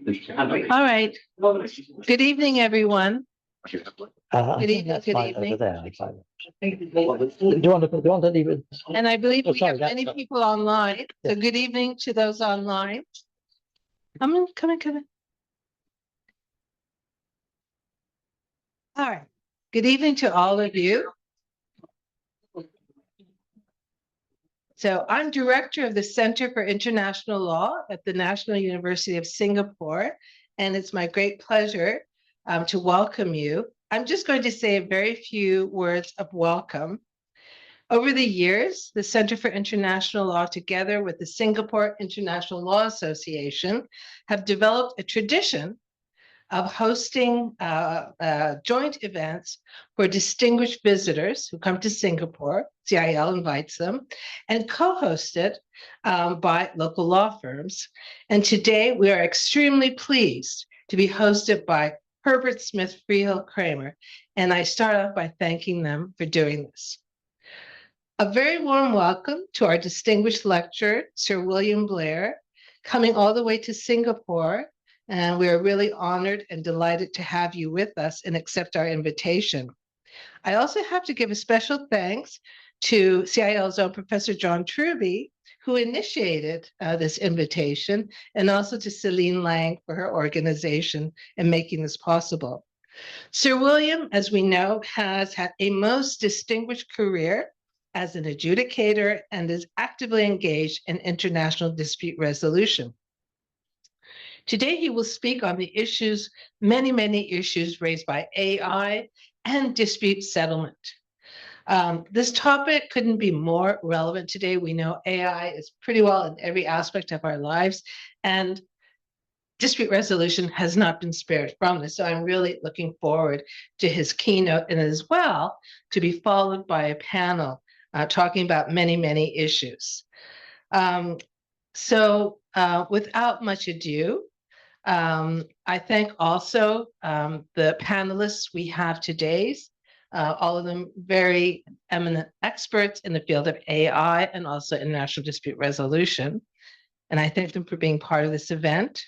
All right. Good evening, everyone. Good evening. Good evening. Do you want to leave it? And I believe we have many people online. So good evening to those online. Come in. All right. Good evening to all of you. So I'm director of the Center for International Law at the National University of Singapore, and it's my great pleasure to welcome you. I'm just going to say a very few words of welcome. Over the years, the Center for International Law, together with the Singapore International Law Association, have developed a tradition of hosting joint events for distinguished visitors who come to Singapore. CIL invites them, and co-hosted by local law firms. And today we are extremely pleased to be hosted by Herbert Smith Freehill Kramer, and I start off by thanking them for doing this. A very warm welcome to our distinguished lecturer, Sir William Blair, coming all the way to Singapore. And we are really honored and delighted to have you with us and accept our invitation. I also have to give a special thanks to CIL's own Professor John Truby, who initiated this invitation, and also to Celine Lang for her organization in making this possible. Sir William, as we know, has had a most distinguished career as an adjudicator and is actively engaged in international dispute resolution. Today, he will speak on the issues, many issues raised by AI and dispute settlement. This topic couldn't be more relevant today. We know AI is pretty well in every aspect of our lives, and dispute resolution has not been spared from this. So I'm really looking forward to his keynote, and as well to be followed by a panel talking about many issues. Without much ado, I thank also the panelists we have today, all of them very eminent experts in the field of AI and also international dispute resolution. And I thank them for being part of this event.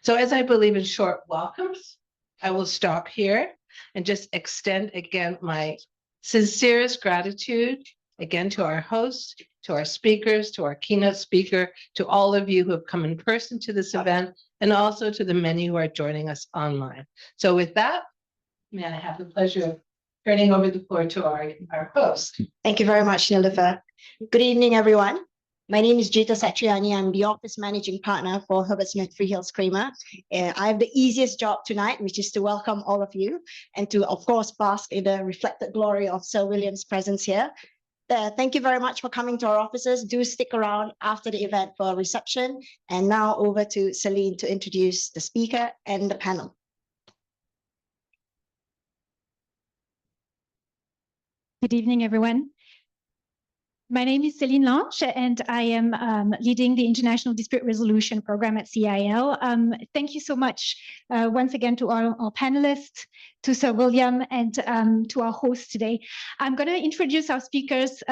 So as I believe in short welcomes, I will stop here and just extend again my sincerest gratitude again to our host, to our speakers, to our keynote speaker, to all of you who have come in person to this event, and also to the many who are joining us online. So with that, may I have the pleasure of turning over the floor to our host. Thank you very much, Nilufer. Good evening, everyone. My name is Jita Satriani. I'm the office managing partner for Herbert Smith Freehill Kramer. I have the easiest job tonight, which is to welcome all of you and to, of course, bask in the reflected glory of Sir William's presence here. Thank you very much for coming to our offices. Do stick around after the event for a reception. And now over to Celine to introduce the speaker and the panel. Good evening, everyone. My name is Celine Lange, and I am leading the International Dispute Resolution Program at CIL. Thank you so much once again to our panelists, to Sir William, and to our host today. I'm going to introduce our speakers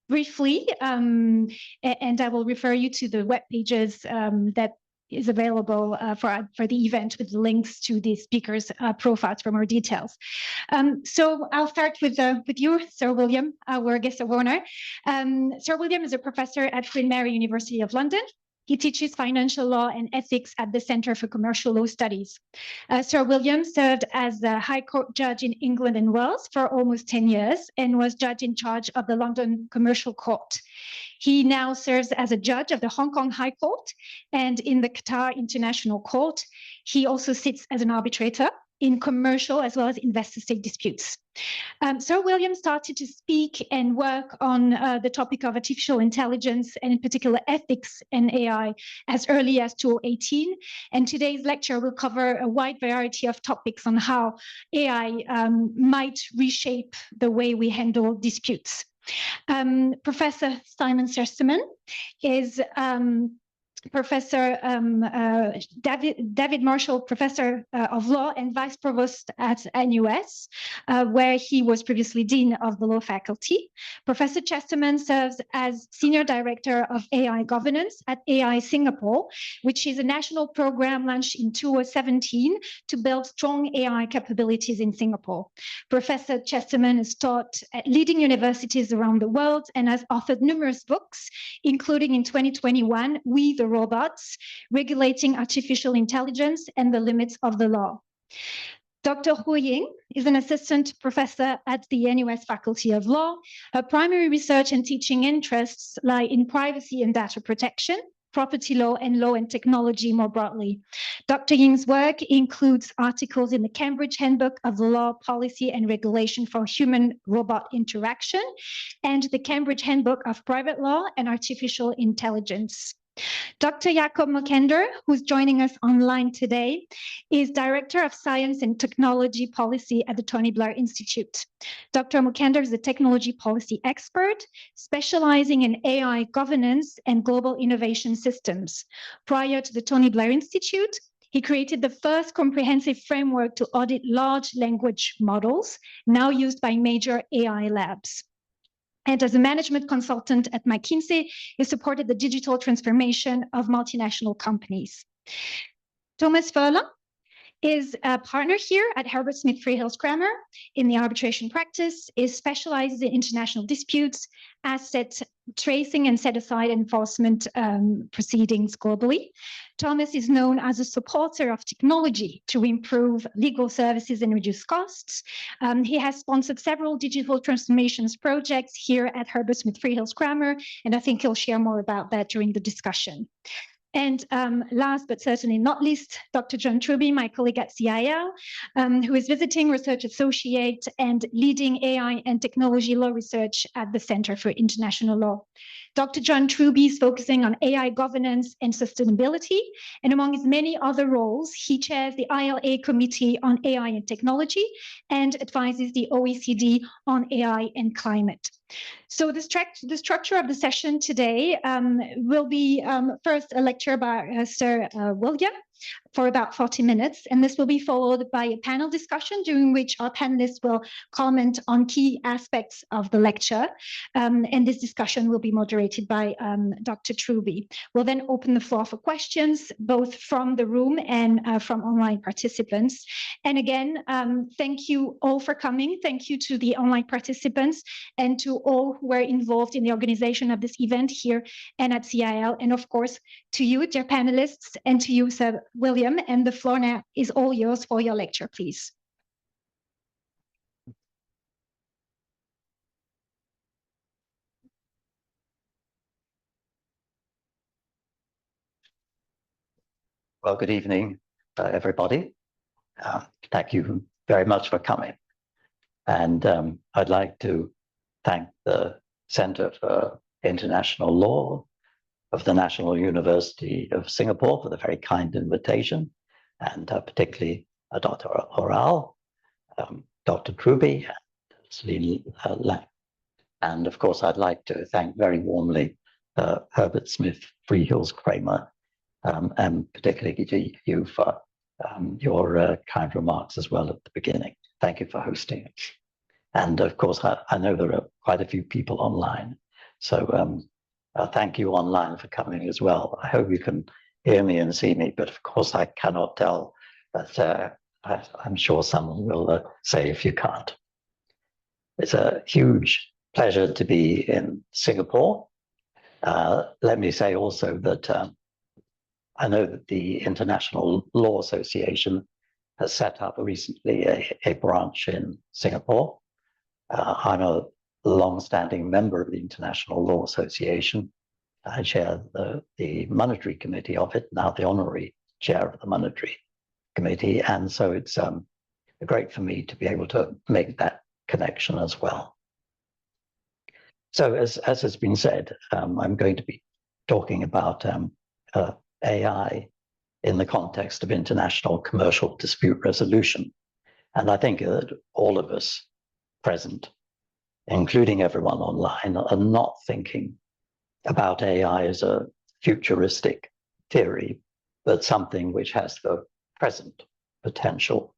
briefly, and I will refer you to the web pages that is available for the event with links to the speakers' profiles for more details. So I'll start with you, Sir William, our guest of honor. Sir William is a professor at Queen Mary University of London. He teaches financial law and ethics at the Centre for Commercial Law Studies. Sir William served as a High Court judge in England and Wales for almost 10 years and was judge in charge of the London Commercial Court. He now serves as a judge of the Hong Kong High Court and in the Qatar International Court. He also sits as an arbitrator in commercial as well as investor-state disputes. Sir William started to speak and work on the topic of artificial intelligence and in particular ethics and AI as early as 2018. And today's lecture will cover a wide variety of topics on how AI might reshape the way we handle disputes. Professor Simon Sesterman is Professor David Marshall, Professor of Law and Vice Provost at NUS, where he was previously Dean of the Law Faculty. Professor Chesterman serves as Senior Director of AI Governance at AI Singapore, which is a national program launched in 2017 to build strong AI capabilities in Singapore. Professor Chesterman has taught at leading universities around the world and has authored numerous books, including in 2021, We the Robots, Regulating Artificial Intelligence and the Limits of the Law. Dr. Hu Ying is an assistant professor at the NUS Faculty of Law. Her primary research and teaching interests lie in privacy and data protection, property law, and law and technology more broadly. Dr. Ying's work includes articles in the Cambridge Handbook of Law, Policy and Regulation for Human-Robot Interaction and the Cambridge Handbook of Private Law and Artificial Intelligence. Dr. Jakob Mokender, who's joining us online today, is Director of Science and Technology Policy at the Tony Blair Institute. Dr. Mokender is a technology policy expert specializing in AI governance and global innovation systems. Prior to the Tony Blair Institute, he created the first comprehensive framework to audit large language models, now used by major AI labs. And as a management consultant at McKinsey, he supported the digital transformation of multinational companies. Thomas Furlong is a partner here at Herbert Smith Freehills Kramer in the arbitration practice, specializes in international disputes, asset tracing and set-aside enforcement proceedings globally. Thomas is known as a supporter of technology to improve legal services and reduce costs. He has sponsored several digital transformations projects here at Herbert Smith Freehills Kramer, and I think he'll share more about that during the discussion. And last but certainly not least, Dr. John Truby, my colleague at CIL, who is visiting research associate and leading AI and technology law research at the Center for International Law. Dr. John Truby is focusing on AI governance and sustainability, and among his many other roles, he chairs the ILA Committee on AI and Technology and advises the OECD on AI and climate. So the structure of the session today will be first a lecture by Sir William for about 40 minutes, and this will be followed by a panel discussion during which our panelists will comment on key aspects of the lecture, and this discussion will be moderated by Dr. Truby. We'll then open the floor for questions, both from the room and from online participants. And again, thank you all for coming. Thank you to the online participants and to all who were involved in the organization of this event here and at CIL, and of course, to you, dear panelists, and to you, Sir William, and the floor now is all yours for your lecture, please. Well, good evening, everybody. Thank you very much for coming. And I'd like to thank the Center for International Law of the National University of Singapore for the very kind invitation, and particularly Dr. Oral, Dr. Truby, and Celine Lang. And of course, I'd like to thank very warmly Herbert Smith Freehills Kramer, and particularly to you for your kind remarks as well at the beginning. Thank you for hosting it. And of course, I know there are quite a few people online, so thank you online for coming as well. I hope you can hear me and see me, but of course I cannot tell, but I'm sure someone will say if you can't. It's a huge pleasure to be in Singapore. Let me say also that I know that the International Law Association has set up recently a branch in Singapore. I'm a long-standing member of the International Law Association. I chair the monetary committee of it, now the honorary chair of the monetary committee. And so it's great for me to be able to make that connection as well. So as has been said, I'm going to be talking about AI in the context of international commercial dispute resolution. And I think that all of us present, including everyone online, are not thinking about AI as a futuristic theory, but something which has the present potential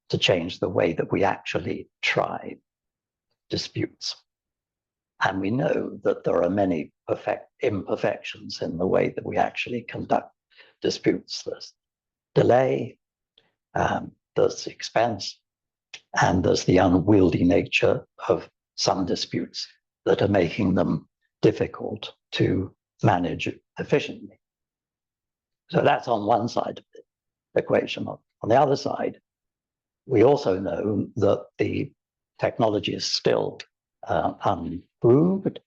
to change the way that we actually try disputes. And we know that there are many imperfections in the way that we actually conduct disputes. There's delay, there's expense, and there's the unwieldy nature of some disputes that are making them difficult to manage efficiently. So that's on one side of the equation. On the other side, we also know that the technology is still unproved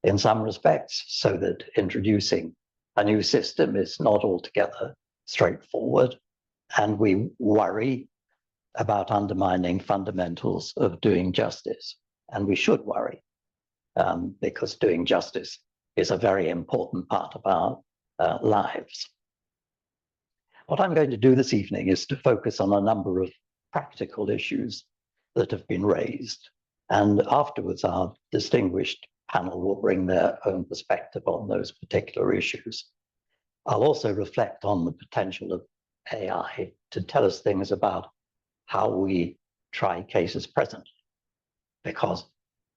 in some respects, so that introducing a new system is not altogether straightforward. And we worry about undermining fundamentals of doing justice. And we should worry, because doing justice is a very important part of our lives. What I'm going to do this evening is to focus on a number of practical issues that have been raised. And afterwards, our distinguished panel will bring their own perspective on those particular issues. I'll also reflect on the potential of AI to tell us things about how we try cases presently. Because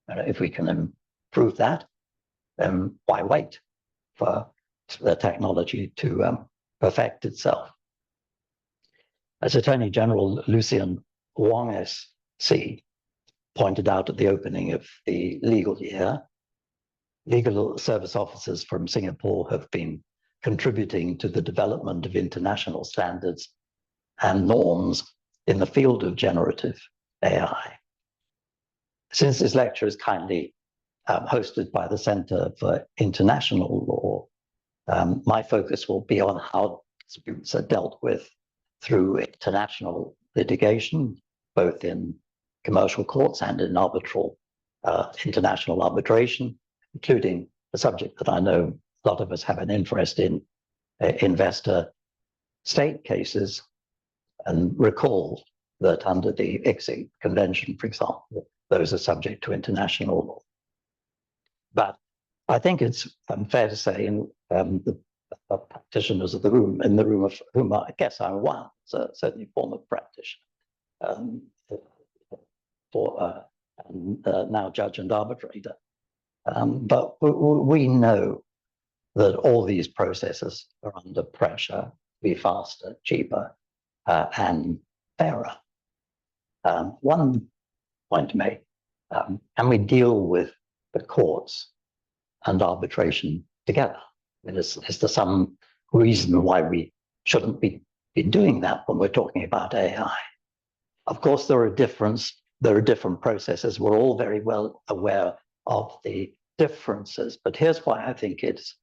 if we can improve that, then why wait for the technology to perfect itself? As Attorney General Lucien Wong SC pointed out at the opening of the legal year, legal service officers from Singapore have been contributing to the development of international standards and norms in the field of generative AI. Since this lecture is kindly hosted by the Center for International Law, my focus will be on how disputes are dealt with through international litigation, both in commercial courts and in international arbitration, including a subject that I know a lot of us have an interest in, investor state cases. And recall that under the ICSID Convention, for example, those are subject to international law. But I think it's fair to say, the practitioners of the room, in the room of whom I guess I'm one, so certainly former practitioner, now judge and arbitrator. But we know that all these processes are under pressure to be faster, cheaper, and fairer. One point to make, can we deal with the courts and arbitration together? I mean, is there some reason why we shouldn't be doing that when we're talking about AI? Of course, there are different processes. We're all very well aware of the differences, but here's why I think it's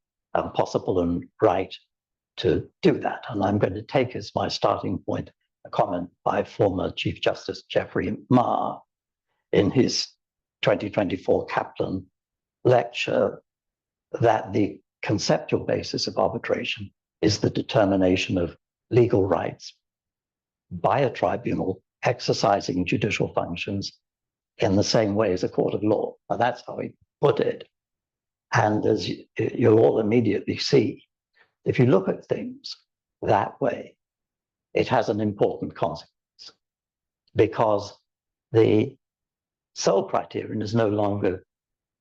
possible and right to do that. And I'm going to take as my starting point a comment by former Chief Justice Geoffrey Ma in his 2024 Kaplan lecture, that the conceptual basis of arbitration is the determination of legal rights by a tribunal exercising judicial functions in the same way as a court of law. Now, that's how he put it. And as you'll all immediately see, if you look at things that way, it has an important consequence, because the sole criterion is no longer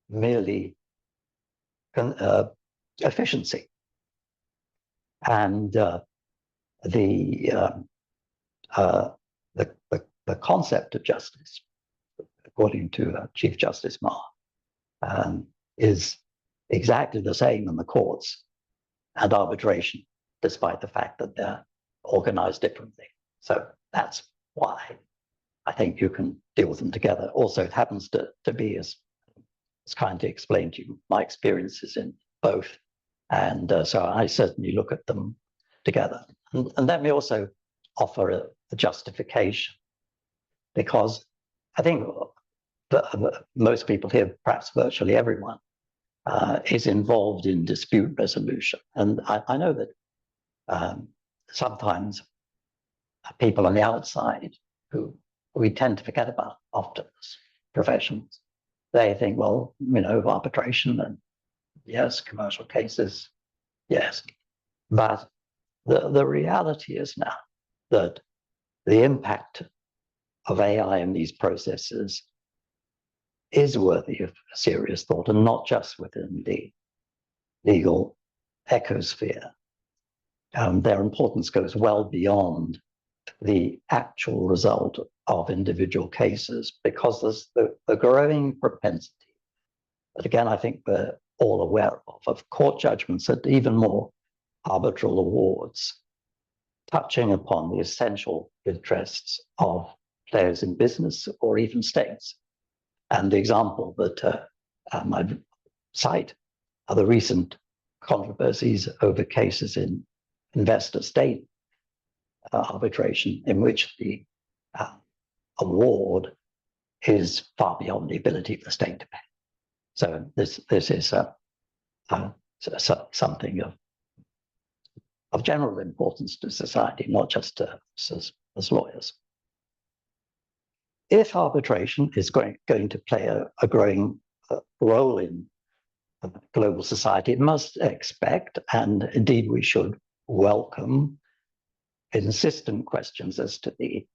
merely efficiency. And the concept of justice, according to Chief Justice Ma, is exactly the same in the courts and arbitration, despite the fact that they're organized differently. So that's why I think you can deal with them together. Also, it happens to be, as kindly explained to you, my experiences in both. And so I certainly look at them together. And let me also offer a justification, because I think most people here, perhaps virtually everyone, is involved in dispute resolution. And I know that sometimes people on the outside who we tend to forget about often as professionals, they think, well, arbitration and yes, commercial cases, yes. But the reality is now that the impact of AI in these processes is worthy of serious thought, and not just within the legal ecosphere. Their importance goes well beyond the actual result of individual cases, because there's the growing propensity, that again, I think we're all aware of court judgments at even more arbitral awards, touching upon the essential interests of players in business or even states. And the example that I'd cite are the recent controversies over cases in investor-state arbitration, in which the award is far beyond the ability of the state to pay. So this is something of general importance to society, not just to us as lawyers. If arbitration is going to play a growing role in global society, it must expect, and indeed we should welcome, insistent questions as to the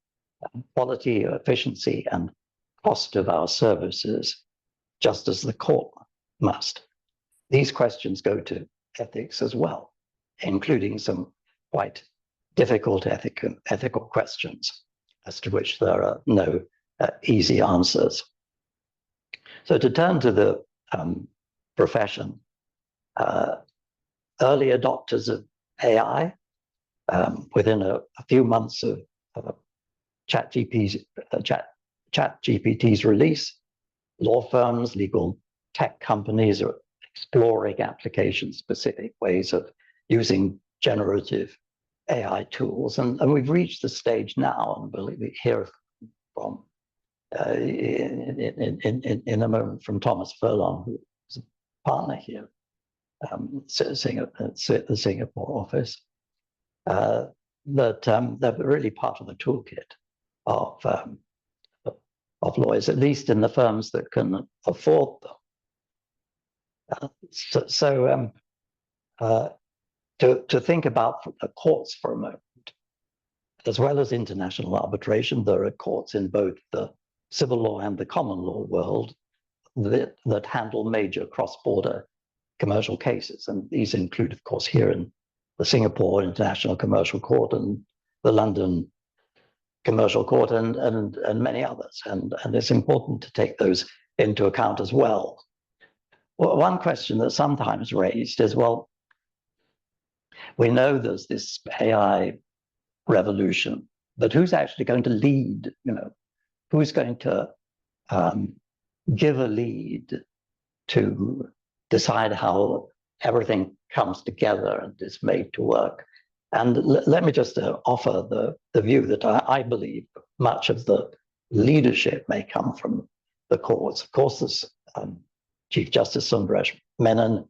quality, efficiency, and cost of our services, just as the court must. These questions go to ethics as well, including some quite difficult ethical questions, as to which there are no easy answers. So to turn to the profession, early adopters of AI, within a few months of ChatGPT's release, law firms, legal tech companies are exploring application-specific ways of using generative AI tools. And we've reached the stage now, and we'll hear from in a moment from Thomas Furlong, who's a partner here, at the Singapore office, that they're really part of the toolkit of lawyers, at least in the firms that can afford them. To think about the courts for a moment, as well as international arbitration, there are courts in both the civil law and the common law world that handle major cross-border commercial cases. And these include, of course, here in the Singapore International Commercial Court and the London Commercial Court and many others. And it's important to take those into account as well. Well, one question that's sometimes raised is, well, we know there's this AI revolution, but who's actually going to lead? Who's going to give a lead to decide how everything comes together and is made to work? And let me just offer the view that I believe much of the leadership may come from the courts. Of course, there's Chief Justice Sundaresh Menon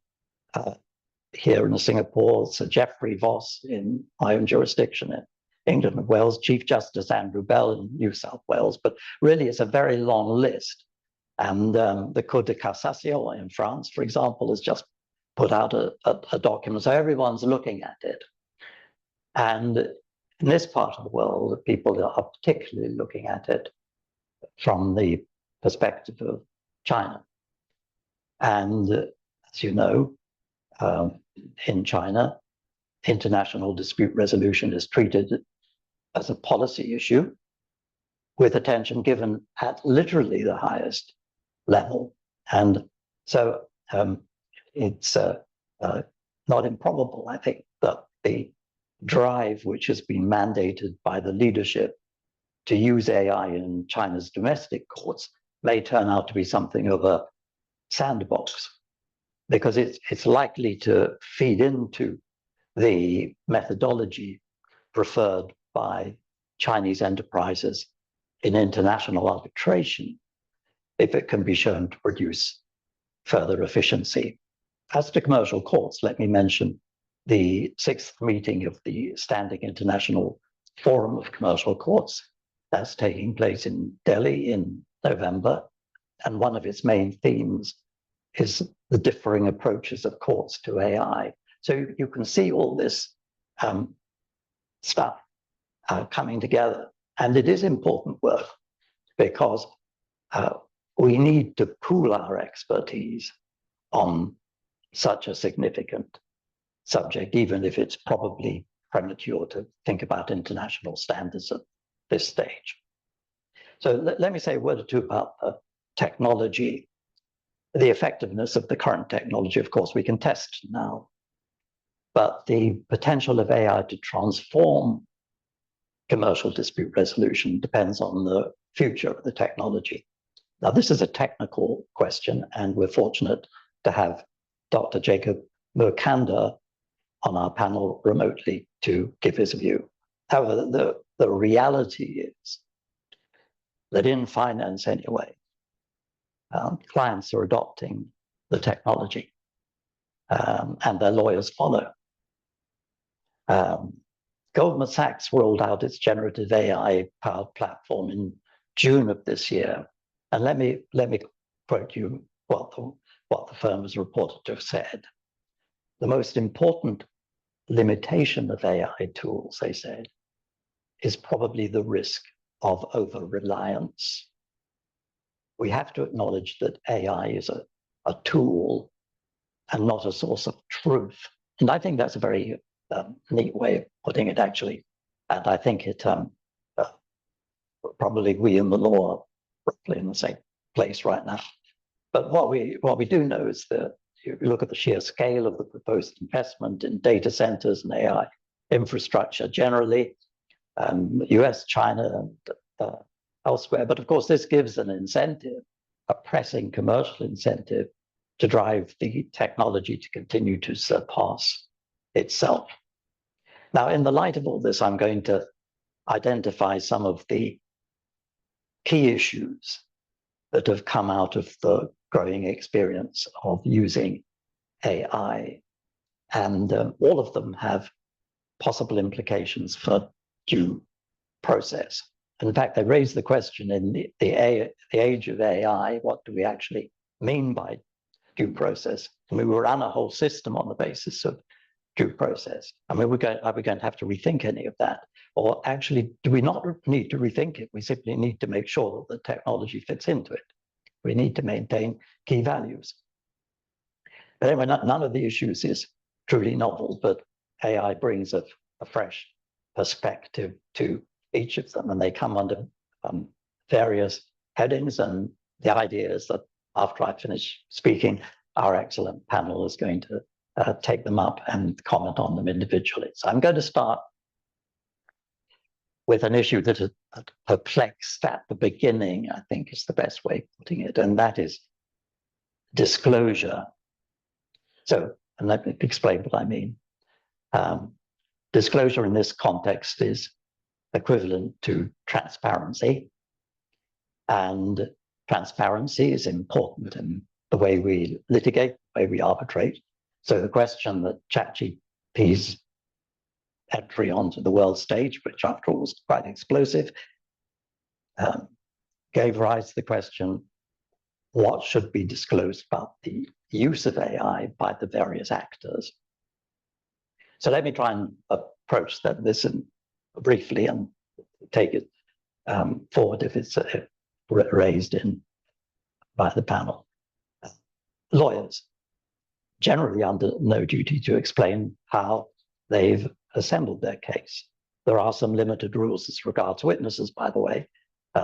here in Singapore, Sir Geoffrey Voss in my own jurisdiction in England and Wales, Chief Justice Andrew Bell in New South Wales, but really it's a very long list. And the Cour de Cassation in France, for example, has just put out a document, so everyone's looking at it. And in this part of the world, people are particularly looking at it from the perspective of China. And as you know, in China, international dispute resolution is treated as a policy issue, with attention given at literally the highest level. And so it's not improbable, I think, that the drive which has been mandated by the leadership to use AI in China's domestic courts may turn out to be something of a sandbox, because it's likely to feed into the methodology preferred by Chinese enterprises in international arbitration, if it can be shown to produce further efficiency. As to commercial courts, let me mention the 6th meeting of the Standing International Forum of Commercial Courts. That's taking place in Delhi in November. And one of its main themes is the differing approaches of courts to AI. So you can see all this stuff coming together. And it is important work because we need to pool our expertise on such a significant subject, even if it's probably premature to think about international standards at this stage. So let me say a word or two about the technology. The effectiveness of the current technology, of course, we can test now. But the potential of AI to transform commercial dispute resolution depends on the future of the technology. Now, this is a technical question, and we're fortunate to have Dr. Jacob Murkanda on our panel remotely to give his view. However, the reality is that in finance anyway, clients are adopting the technology and their lawyers follow. Goldman Sachs rolled out its generative AI powered platform in June of this year. And let me quote you what the firm is reported to have said. The most important limitation of AI tools, they said, is probably the risk of over-reliance. We have to acknowledge that AI is a tool and not a source of truth. And I think that's a very neat way of putting it, actually. And I think it probably we in the law are roughly in the same place right now. But what we do know is that you look at the sheer scale of the proposed investment in data centers and AI infrastructure generally, US, China, and elsewhere. But of course, this gives an incentive, a pressing commercial incentive, to drive the technology to continue to surpass itself. Now, in the light of all this, I'm going to identify some of the key issues that have come out of the growing experience of using AI. And all of them have possible implications for due process. In fact, they raise the question in the age of AI, what do we actually mean by due process? I mean, we run a whole system on the basis of due process. I mean, are we going to have to rethink any of that? Or actually, do we not need to rethink it? We simply need to make sure that the technology fits into it. We need to maintain key values. But anyway, none of the issues is truly novel, but AI brings a fresh perspective to each of them, and they come under various headings. And the idea is that after I finish speaking, our excellent panel is going to take them up and comment on them individually. So I'm going to start with an issue that perplexed at the beginning, I think is the best way of putting it, and that is disclosure. So, and let me explain what I mean. Disclosure in this context is equivalent to transparency, and transparency is important in the way we litigate, the way we arbitrate. So the question that ChatGPT's entry onto the world stage, which after all was quite explosive, gave rise to the question, what should be disclosed about the use of AI by the various actors? So let me try and approach this briefly and take it forward if it's raised by the panel. Lawyers generally under no duty to explain how they've assembled their case. There are some limited rules as regards witnesses, by the way.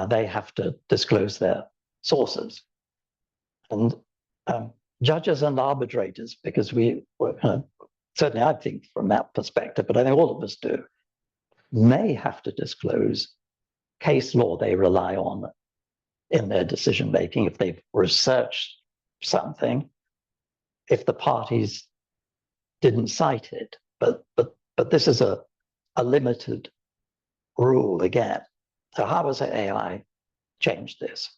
They have to disclose their sources. And judges and arbitrators, because certainly I think from that perspective, but I think all of us do, may have to disclose case law they rely on in their decision making if they've researched something, if the parties didn't cite it. But this is a limited rule again. So how has AI changed this?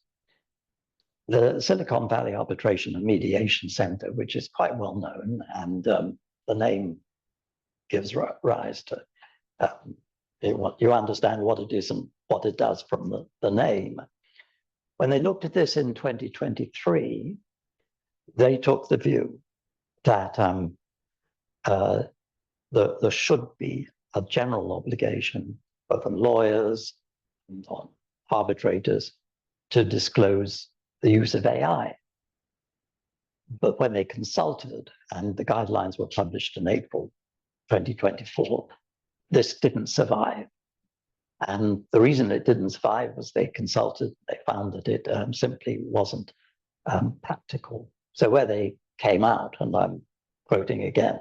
The Silicon Valley Arbitration and Mediation Center, which is quite well known, and the name gives rise to, you understand what it is and what it does from the name. When they looked at this in 2023, they took the view that there should be a general obligation both on lawyers and on arbitrators to disclose the use of AI. But when they consulted, and the guidelines were published in April 2024, this didn't survive. And the reason it didn't survive was they consulted, they found that it simply wasn't practical. So where they came out, and I'm quoting again,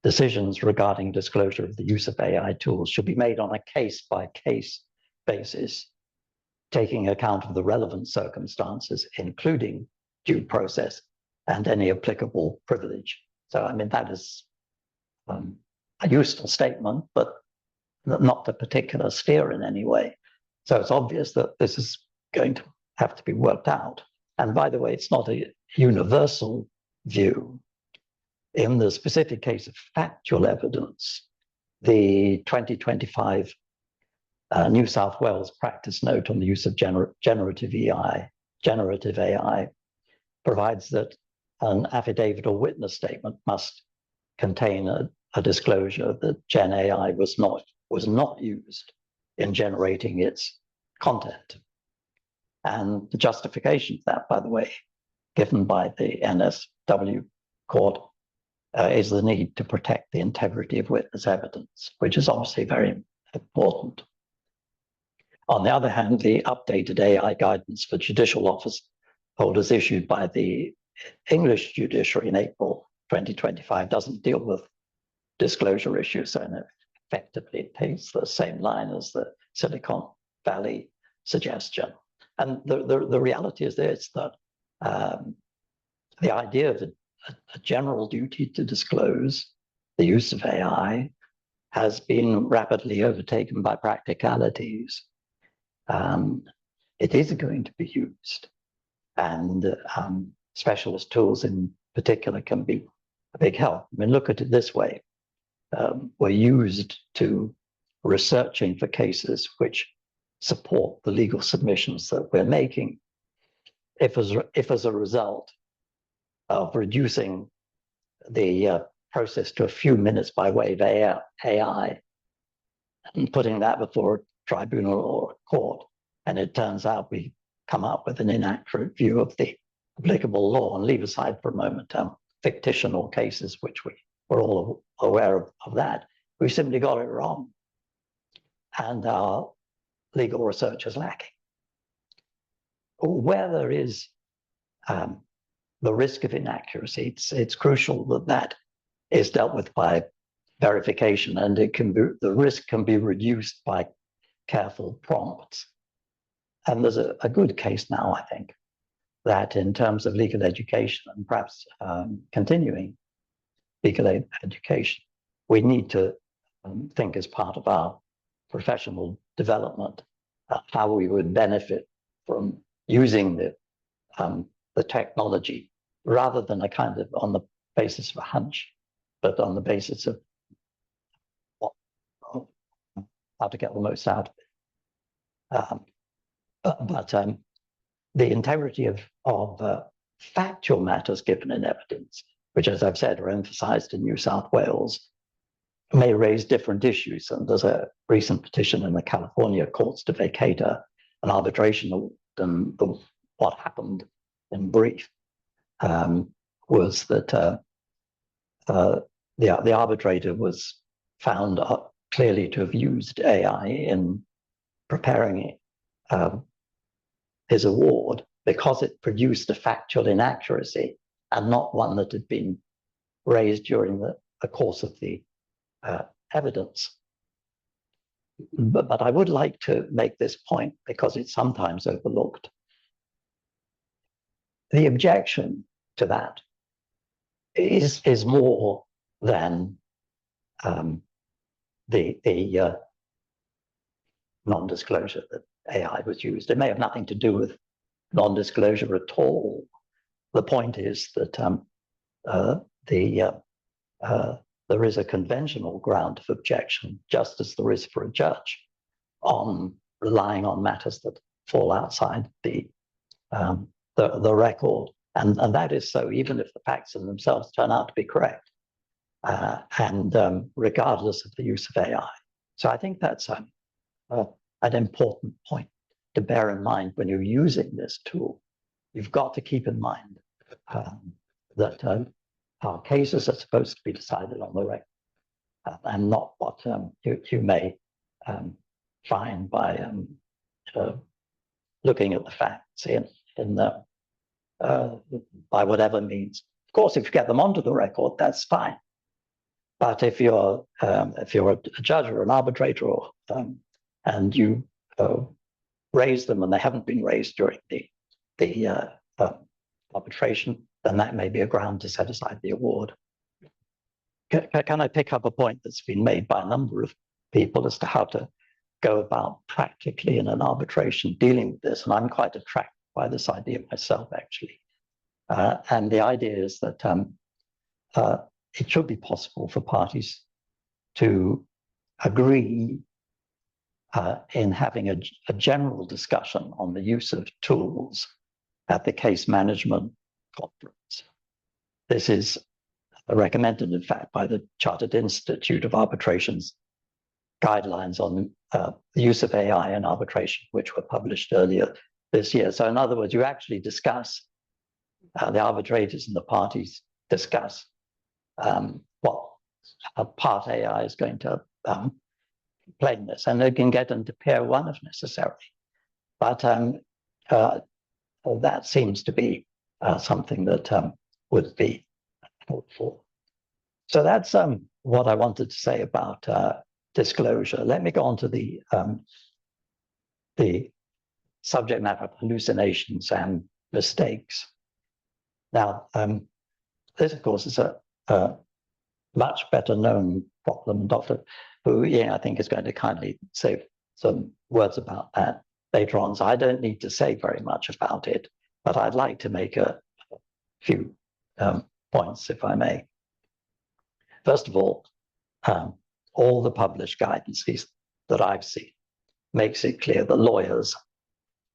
decisions regarding disclosure of the use of AI tools should be made on a case-by-case basis, taking account of the relevant circumstances, including due process and any applicable privilege. So, I mean, that is a useful statement, but not a particular steer in any way. So it's obvious that this is going to have to be worked out. And by the way, it's not a universal view. In the specific case of factual evidence, the 2025 New South Wales practice note on the use of generative AI provides that an affidavit or witness statement must contain a disclosure that Gen AI was not used in generating its content. And the justification for that, by the way, given by the NSW court, is the need to protect the integrity of witness evidence, which is obviously very important. On the other hand, the updated AI guidance for judicial office holders issued by the English judiciary in April 2025 doesn't deal with disclosure issues, and effectively it takes the same line as the Silicon Valley suggestion. And the reality is this, that the idea of a general duty to disclose the use of AI has been rapidly overtaken by practicalities. It is going to be used, and specialist tools in particular can be a big help. I mean, look at it this way. We're used to researching for cases which support the legal submissions that we're making. If as a result of reducing the process to a few minutes by way of AI and putting that before a tribunal or a court, and it turns out we come up with an inaccurate view of the applicable law, and leave aside for a moment fictional cases, which we're all aware of that, we simply got it wrong. And our legal research is lacking. Where there is the risk of inaccuracy, it's crucial that that is dealt with by verification, and the risk can be reduced by careful prompts. And there's a good case now, I think, that in terms of legal education and perhaps continuing legal education, we need to think as part of our professional development how we would benefit from using the technology, rather than a kind of on the basis of a hunch, but on the basis of how to get the most out of it. The integrity of factual matters given in evidence, which, as I've said, are emphasized in New South Wales, may raise different issues. And there's a recent petition in the California courts to vacate an arbitration award. And what happened in brief was that the arbitrator was found clearly to have used AI in preparing his award, because it produced a factual inaccuracy and not one that had been raised during the course of the evidence. But I would like to make this point because it's sometimes overlooked. The objection to that is more than the non-disclosure that AI was used. It may have nothing to do with non-disclosure at all. The point is that there is a conventional ground of objection, just as there is for a judge, on relying on matters that fall outside the record. And that is so even if the facts in themselves turn out to be correct. and regardless of the use of AI. So I think that's an important point to bear in mind when you're using this tool. You've got to keep in mind that our cases are supposed to be decided on the record, and not what you may find by looking at the facts by whatever means. Of course, if you get them onto the record, that's fine. But if you're a judge or an arbitrator, and you raise them and they haven't been raised during the arbitration, then that may be a ground to set aside the award. Can I pick up a point that's been made by a number of people as to how to go about practically in an arbitration dealing with this? And I'm quite attracted by this idea myself, actually. And the idea is that it should be possible for parties to agree in having a general discussion on the use of tools at the case management conference. This is recommended, in fact, by the Chartered Institute of Arbitration's guidelines on the use of AI in arbitration, which were published earlier this year. So in other words, you actually discuss, the arbitrators and the parties discuss what part AI is going to play in this, and they can get into pair one if necessary. But that seems to be something that would be helpful. So that's what I wanted to say about disclosure. Let me go on to the subject matter of hallucinations and mistakes. Now, this, of course, is a much better known problem. Dr. Hu Ying, I think, is going to kindly say some words about that later on. So I don't need to say very much about it, but I'd like to make a few points, if I may. First of all the published guidances that I've seen makes it clear that lawyers,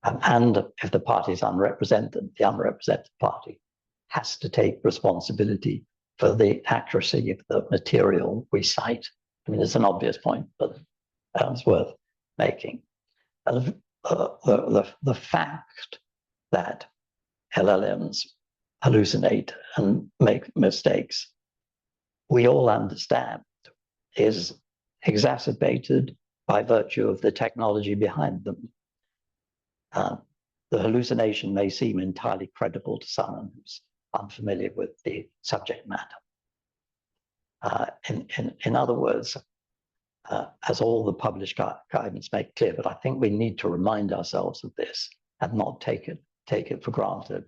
and if the party is unrepresented, the unrepresented party has to take responsibility for the accuracy of the material we cite. I mean, it's an obvious point, but it's worth making. And the fact that LLMs hallucinate and make mistakes, we all understand, is exacerbated by virtue of the technology behind them. The hallucination may seem entirely credible to someone who's unfamiliar with the subject matter. In other words, as all the published guidance make clear, but I think we need to remind ourselves of this and not take it for granted.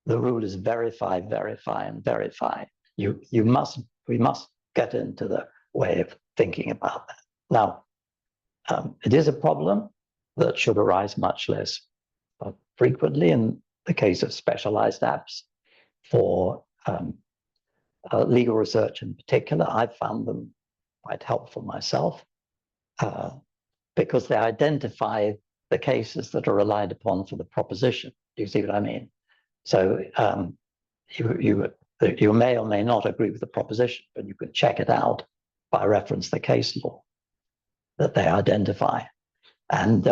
The rule is verify, verify, and verify. We must get into the way of thinking about that. Now, it is a problem that should arise much less frequently in the case of specialized apps for legal research in particular. I've found them quite helpful myself because they identify the cases that are relied upon for the proposition. Do you see what I mean? So you may or may not agree with the proposition, but you can check it out by reference to the case law that they identify. And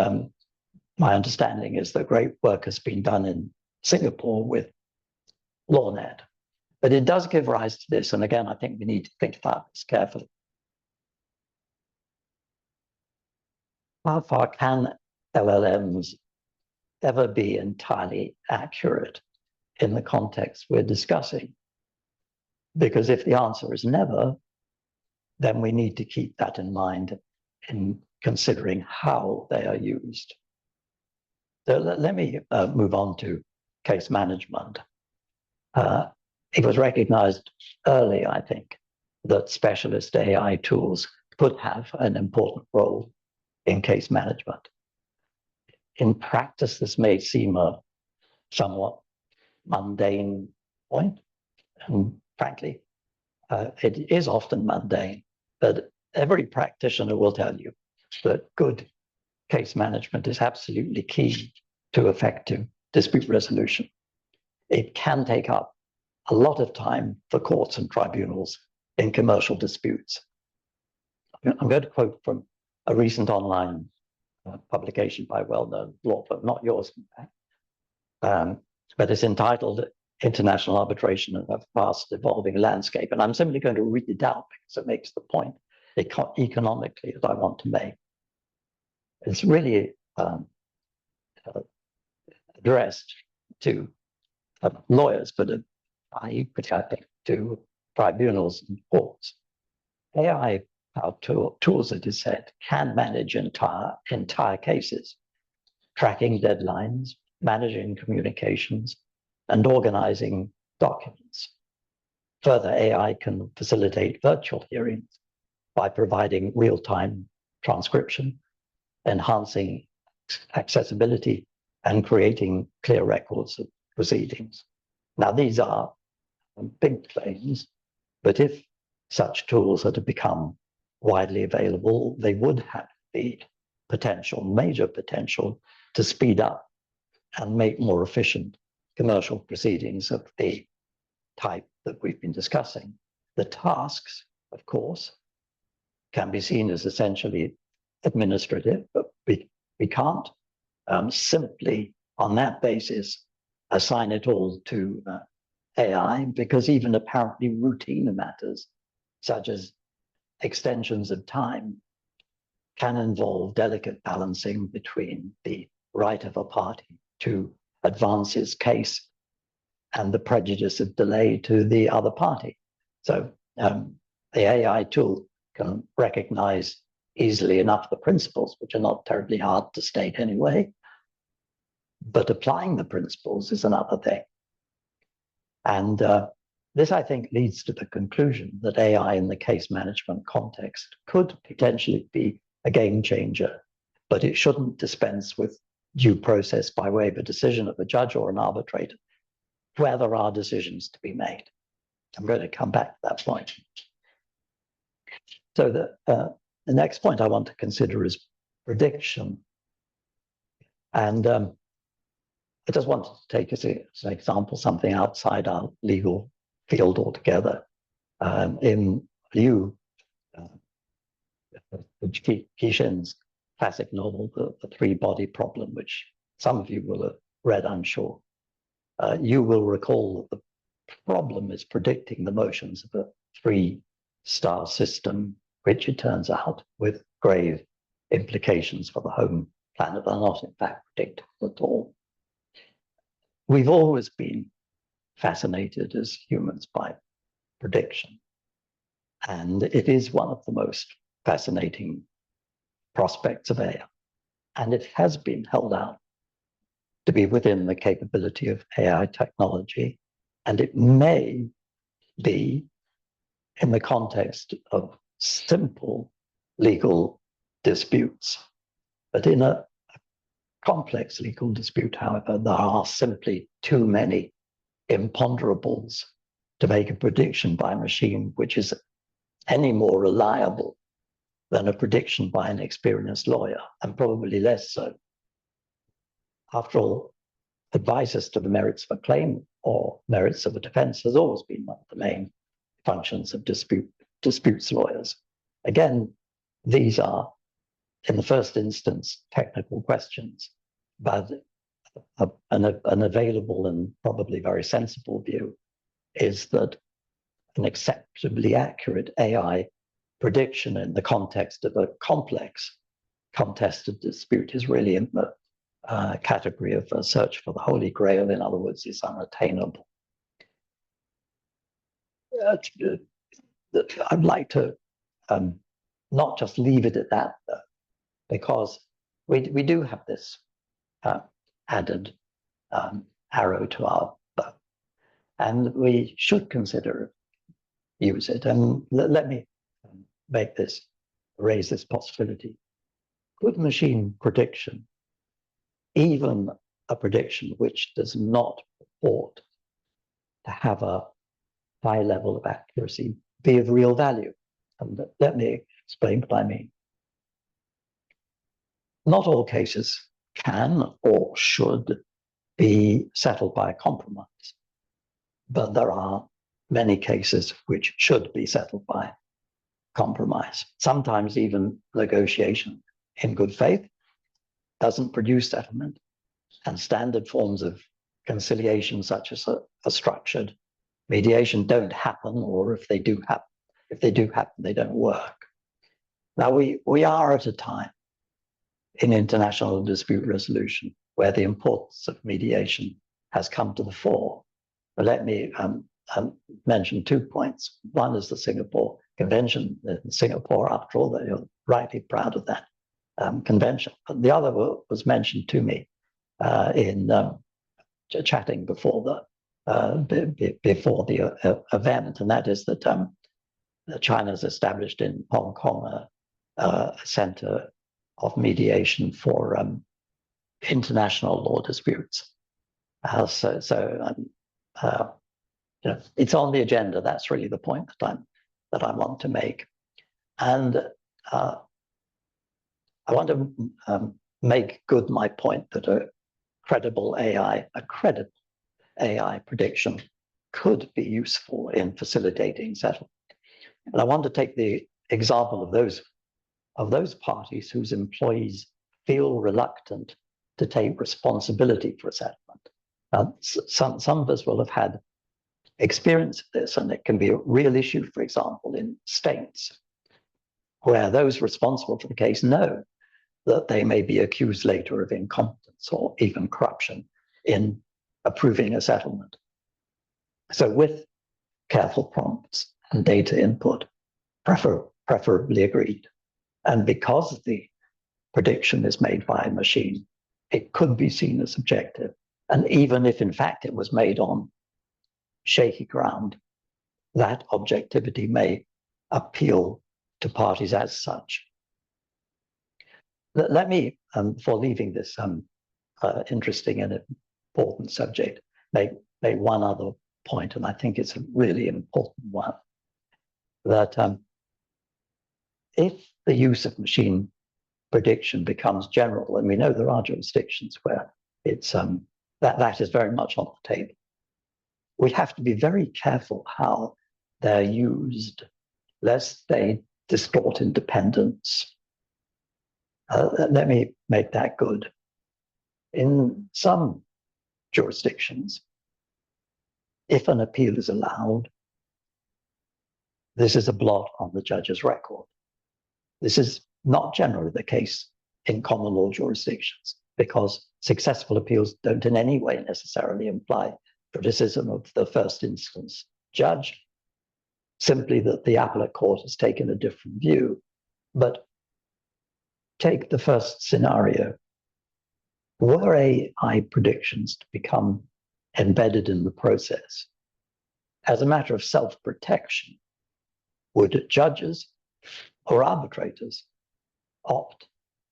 my understanding is that great work has been done in Singapore with LawNet. But it does give rise to this, and again, I think we need to think about this carefully. How far can LLMs ever be entirely accurate in the context we're discussing? Because if the answer is never, then we need to keep that in mind in considering how they are used. So let me move on to case management. It was recognized early, I think, that specialist AI tools could have an important role in case management. In practice, this may seem a somewhat mundane point, and frankly, it is often mundane, but every practitioner will tell you that good case management is absolutely key to effective dispute resolution. It can take up a lot of time for courts and tribunals in commercial disputes. I'm going to quote from a recent online publication by a well-known law firm, not yours, in fact, but it's entitled International Arbitration in a Fast Evolving Landscape. And I'm simply going to read it out because it makes the point economically that I want to make. It's really addressed to lawyers, but I think to tribunals and courts. AI-powered tools, it is said, can manage entire cases, tracking deadlines, managing communications, and organizing documents. Further, AI can facilitate virtual hearings by providing real-time transcription, enhancing accessibility, and creating clear records of proceedings. Now, these are big claims, but if such tools are to become widely available, they would have the potential, major potential, to speed up and make more efficient commercial proceedings of the type that we've been discussing. The tasks, of course, can be seen as essentially administrative, but we can't simply on that basis assign it all to AI, because even apparently routine matters, such as extensions of time, can involve delicate balancing between the right of a party to advance his case and the prejudice of delay to the other party. So the AI tool can recognize easily enough the principles, which are not terribly hard to state anyway, but applying the principles is another thing. And this, I think, leads to the conclusion that AI in the case management context could potentially be a game changer, but it shouldn't dispense with due process by way of a decision of a judge or an arbitrator where there are decisions to be made. I'm going to come back to that point. So the next point I want to consider is prediction. And I just wanted to take as an example something outside our legal field altogether. In Liu Cixin's classic novel, The Three-Body Problem, which some of you will have read, I'm sure, you will recall that the problem is predicting the motions of a three-star system, which it turns out, with grave implications for the home planet, are not in fact predictable at all. We've always been fascinated as humans by prediction, and it is one of the most fascinating prospects of AI, and it has been held out to be within the capability of AI technology, and it may be in the context of simple legal disputes. But in a complex legal dispute, however, there are simply too many imponderables to make a prediction by a machine which is any more reliable than a prediction by an experienced lawyer, and probably less so. After all, advice as to the merits of a claim or merits of a defense has always been one of the main functions of disputes lawyers. Again, these are, in the first instance, technical questions, but an available and probably very sensible view is that an acceptably accurate AI prediction in the context of a complex contested dispute is really in the category of a search for the Holy Grail. In other words, is unattainable. I'd like to not just leave it at that, because we do have this added arrow to our bow, and we should consider use it. And let me raise this possibility. Could machine prediction, even a prediction which does not purport to have a high level of accuracy, be of real value? And let me explain what I mean. Not all cases can or should be settled by a compromise, but there are many cases which should be settled by compromise. Sometimes even negotiation in good faith doesn't produce settlement, and standard forms of conciliation, such as a structured mediation, don't happen, or if they do happen, they don't work. Now we are at a time in international dispute resolution where the importance of mediation has come to the fore. But let me mention 2 points. One is the Singapore Convention. Singapore, after all, they are rightly proud of that convention. But the other was mentioned to me in chatting before the event, and that is that China has established in Hong Kong a center of mediation for international law disputes. You know, it's on the agenda. That's really the point that I want to make, and I want to make good my point that a credible AI prediction could be useful in facilitating settlement. And I want to take the example of those parties whose employees feel reluctant to take responsibility for a settlement. Some of us will have had experience of this, and it can be a real issue, for example, in states where those responsible for the case know that they may be accused later of incompetence or even corruption in approving a settlement. So with careful prompts and data input, preferably agreed, and because the prediction is made by a machine, it could be seen as objective. And even if in fact it was made on shaky ground, that objectivity may appeal to parties as such. Let me, before leaving this interesting and important subject, make one other point, and I think it's a really important one, that if the use of machine prediction becomes general, and we know there are jurisdictions where it's that is very much on the table, we have to be very careful how they're used, lest they distort independence. Let me make that good. In some jurisdictions, if an appeal is allowed, this is a blot on the judge's record. This is not generally the case in common law jurisdictions, because successful appeals don't in any way necessarily imply criticism of the first instance judge, simply that the appellate court has taken a different view. But take the first scenario. Were AI predictions to become embedded in the process, as a matter of self-protection, would judges or arbitrators opt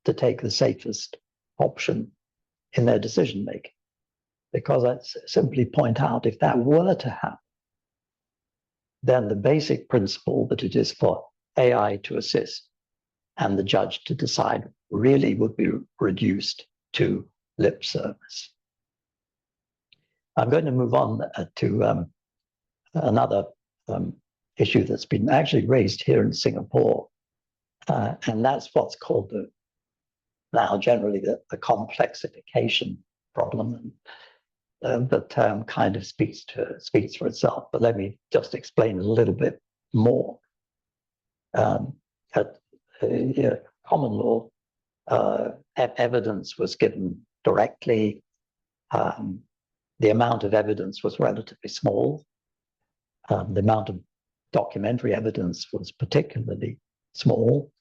to take the safest option in their decision-making? Because I simply point out, if that were to happen, then the basic principle that it is for AI to assist and the judge to decide really would be reduced to lip service. I'm going to move on to another issue that's been actually raised here in Singapore, and that's what's called now generally the complexification problem. The term kind of speaks for itself, but let me just explain a little bit more. At common law, evidence was given directly. The amount of evidence was relatively small. The amount of documentary evidence was particularly small.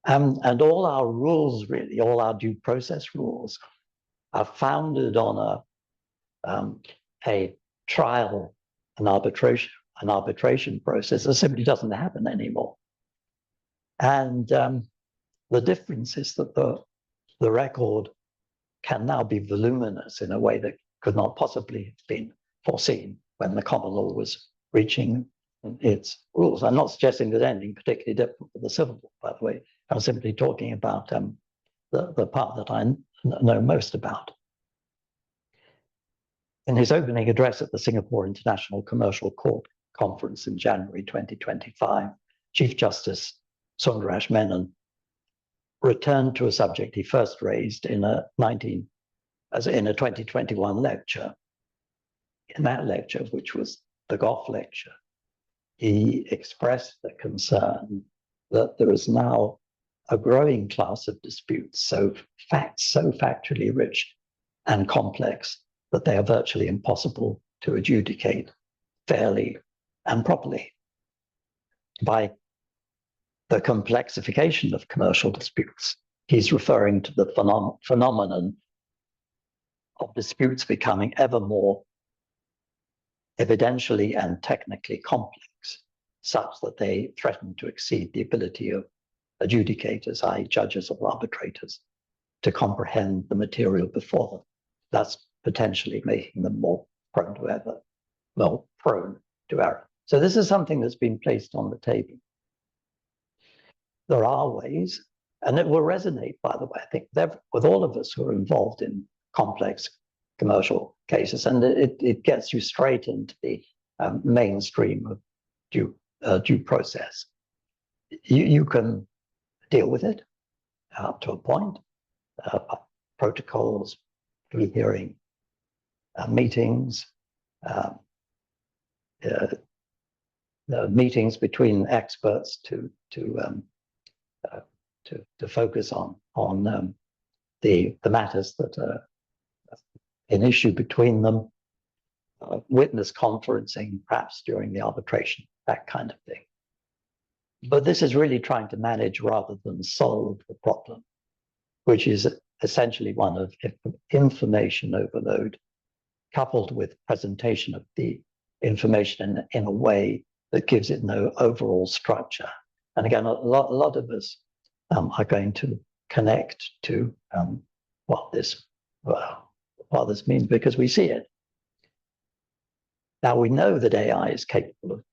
And all our rules, really, all our due process rules, are founded on a trial, an arbitration process that simply doesn't happen anymore. And the difference is that the record can now be voluminous in a way that could not possibly have been foreseen when the common law was reaching its rules. I'm not suggesting there's anything particularly different with the civil law, by the way. I'm simply talking about the part that I know most about. In his opening address at the Singapore International Commercial Court conference in January 2025, Chief Justice Sundaresh Menon returned to a subject he first raised in a 2021 lecture. In that lecture, which was the Goff lecture, he expressed the concern that there is now a growing class of disputes, so factually rich and complex that they are virtually impossible to adjudicate fairly and properly. By the complexification of commercial disputes, he's referring to the phenomenon of disputes becoming ever more evidentially and technically complex, such that they threaten to exceed the ability of adjudicators, i.e. judges or arbitrators, to comprehend the material before them, thus potentially making them more prone to error. So this is something that's been placed on the table. There are ways, and it will resonate, by the way, I think, with all of us who are involved in complex commercial cases, and it gets you straight into the mainstream of due process. You can deal with it up to a point. Protocols, pre-hearing meetings, meetings between experts to focus on the matters that are an issue between them, witness conferencing, perhaps during the arbitration, that kind of thing. But this is really trying to manage rather than solve the problem, which is essentially one of information overload, coupled with presentation of the information in a way that gives it no overall structure. And again, a lot of us are going to connect to what this means because we see it. Now, we know that AI is capable of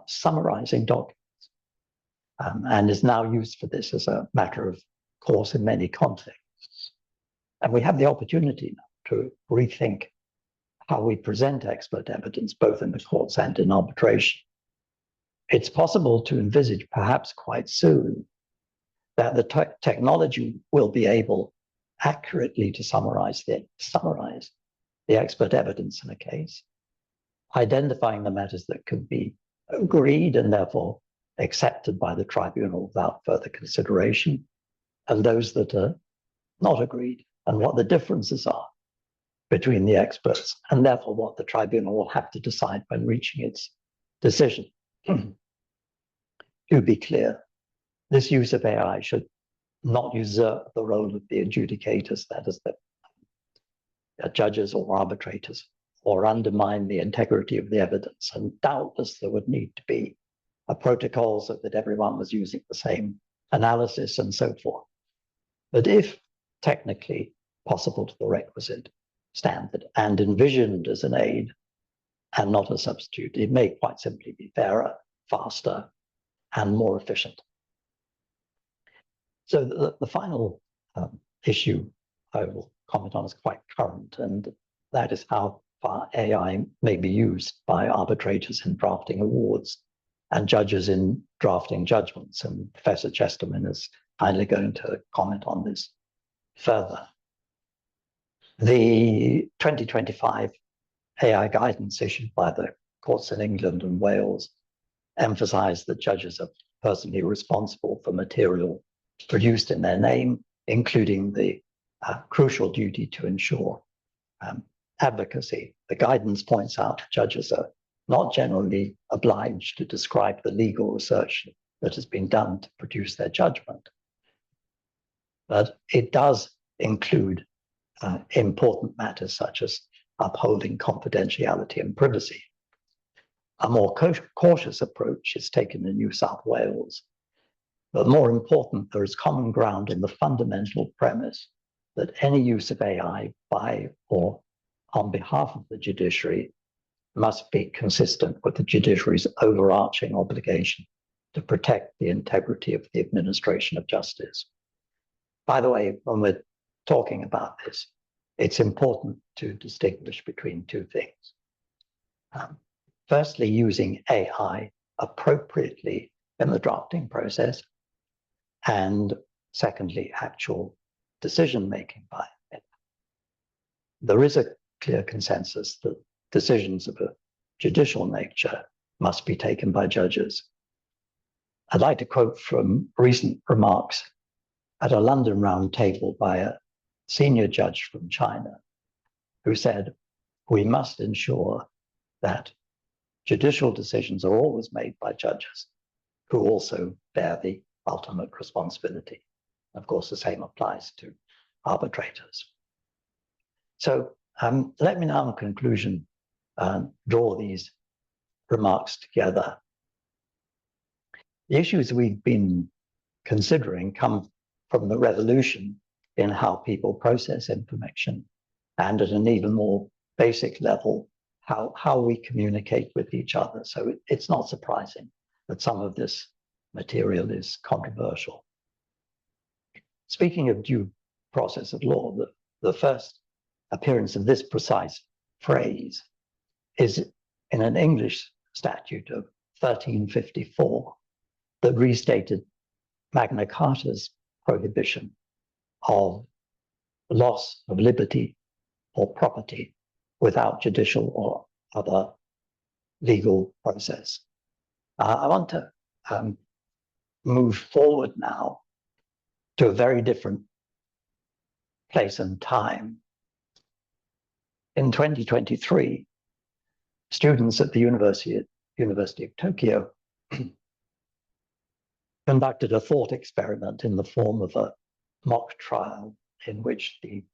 summarizing documents and is now used for this as a matter of course in many contexts. And we have the opportunity now to rethink how we present expert evidence, both in the courts and in arbitration. It's possible to envisage, perhaps quite soon, that the technology will be able accurately to summarize the expert evidence in a case, identifying the matters that can be agreed and therefore accepted by the tribunal without further consideration, and those that are not agreed, and what the differences are between the experts, and therefore what the tribunal will have to decide when reaching its decision. To be clear, this use of AI should not usurp the role of the adjudicators, that is, the judges or arbitrators, or undermine the integrity of the evidence. And doubtless there would need to be a protocol so that everyone was using the same analysis and so forth. But if technically possible to the requisite standard and envisioned as an aid and not a substitute, it may quite simply be fairer, faster, and more efficient. So the final issue I will comment on is quite current, and that is how far AI may be used by arbitrators in drafting awards and judges in drafting judgments. And Professor Chesterman is kindly going to comment on this further. The 2025 AI guidance issued by the courts in England and Wales emphasized that judges are personally responsible for material produced in their name, including the crucial duty to ensure advocacy. The guidance points out judges are not generally obliged to describe the legal research that has been done to produce their judgment, but it does include important matters such as upholding confidentiality and privacy. A more cautious approach is taken in New South Wales, but more important, there is common ground in the fundamental premise that any use of AI by or on behalf of the judiciary must be consistent with the judiciary's overarching obligation to protect the integrity of the administration of justice. By the way, when we're talking about this, it's important to distinguish between two things. firstly, using AI appropriately in the drafting process, and secondly, actual decision-making by it. There is a clear consensus that decisions of a judicial nature must be taken by judges. I'd like to quote from recent remarks at a London round table by a senior judge from China, who said, "We must ensure that judicial decisions are always made by judges who also bear the ultimate responsibility." Of course, the same applies to arbitrators. So let me now in conclusion draw these remarks together. The issues we've been considering come from the revolution in how people process information, and at an even more basic level, how we communicate with each other. So it's not surprising that some of this material is controversial. Speaking of due process of law, the first appearance of this precise phrase is in an English statute of 1354 that restated Magna Carta's prohibition of loss of liberty or property without judicial or other legal process. I want to move forward now to a very different place and time. In 2023, students at the University of Tokyo conducted a thought experiment in the form of a mock trial in which the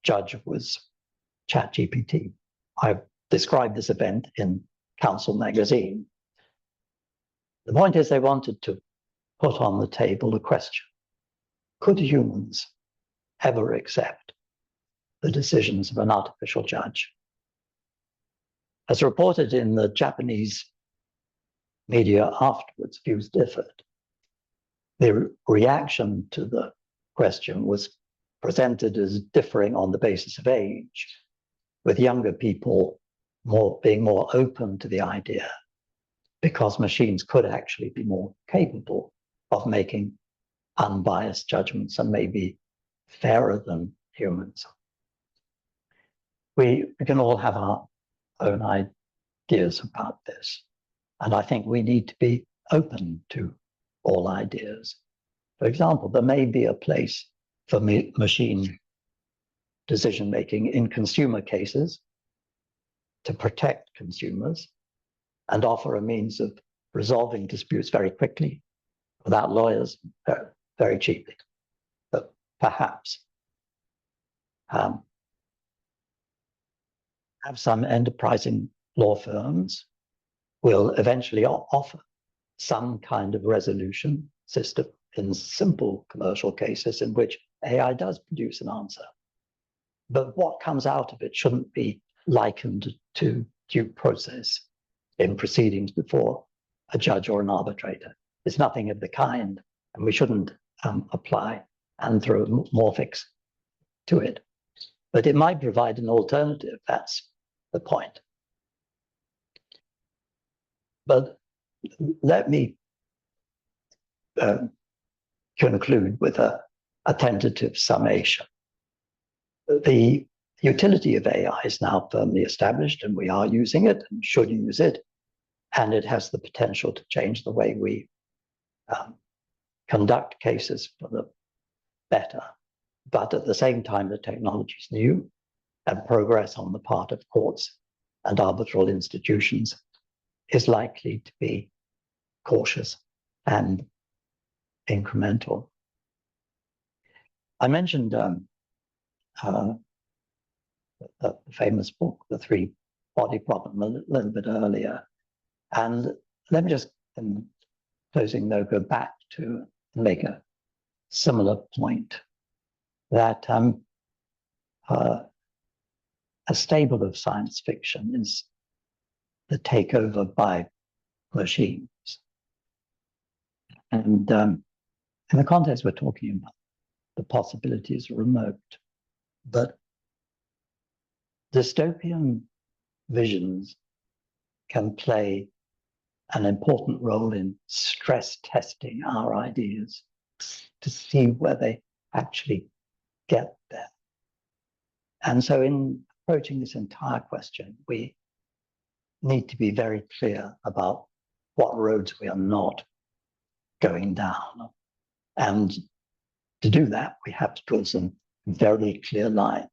judge was ChatGPT. I've described this event in Council magazine. The point is they wanted to put on the table a question: could humans ever accept the decisions of an artificial judge? As reported in the Japanese media afterwards, views differed. The reaction to the question was presented as differing on the basis of age, with younger people being more open to the idea because machines could actually be more capable of making unbiased judgments and maybe fairer than humans. We can all have our own ideas about this, and I think we need to be open to all ideas. For example, there may be a place for machine decision-making in consumer cases to protect consumers and offer a means of resolving disputes very quickly without lawyers very cheaply. But perhaps have some enterprising law firms will eventually offer some kind of resolution system in simple commercial cases in which AI does produce an answer. But what comes out of it shouldn't be likened to due process in proceedings before a judge or an arbitrator. It's nothing of the kind, and we shouldn't apply anthropomorphics to it. But it might provide an alternative, that's the point. But let me conclude with a tentative summation. The utility of AI is now firmly established, and we are using it and should use it, and it has the potential to change the way we conduct cases for the better. But at the same time, the technology is new, and progress on the part of courts and arbitral institutions is likely to be cautious and incremental. I mentioned the famous book, The Three-Body Problem, a little bit earlier. And let me just, in closing though, go back to make a similar point that a stable of science fiction is the takeover by machines. And in the context we're talking about, the possibilities are remote, but dystopian visions can play an important role in stress testing our ideas to see where they actually get there. And so in approaching this entire question, we need to be very clear about what roads we are not going down. And to do that, we have to draw some very clear lines.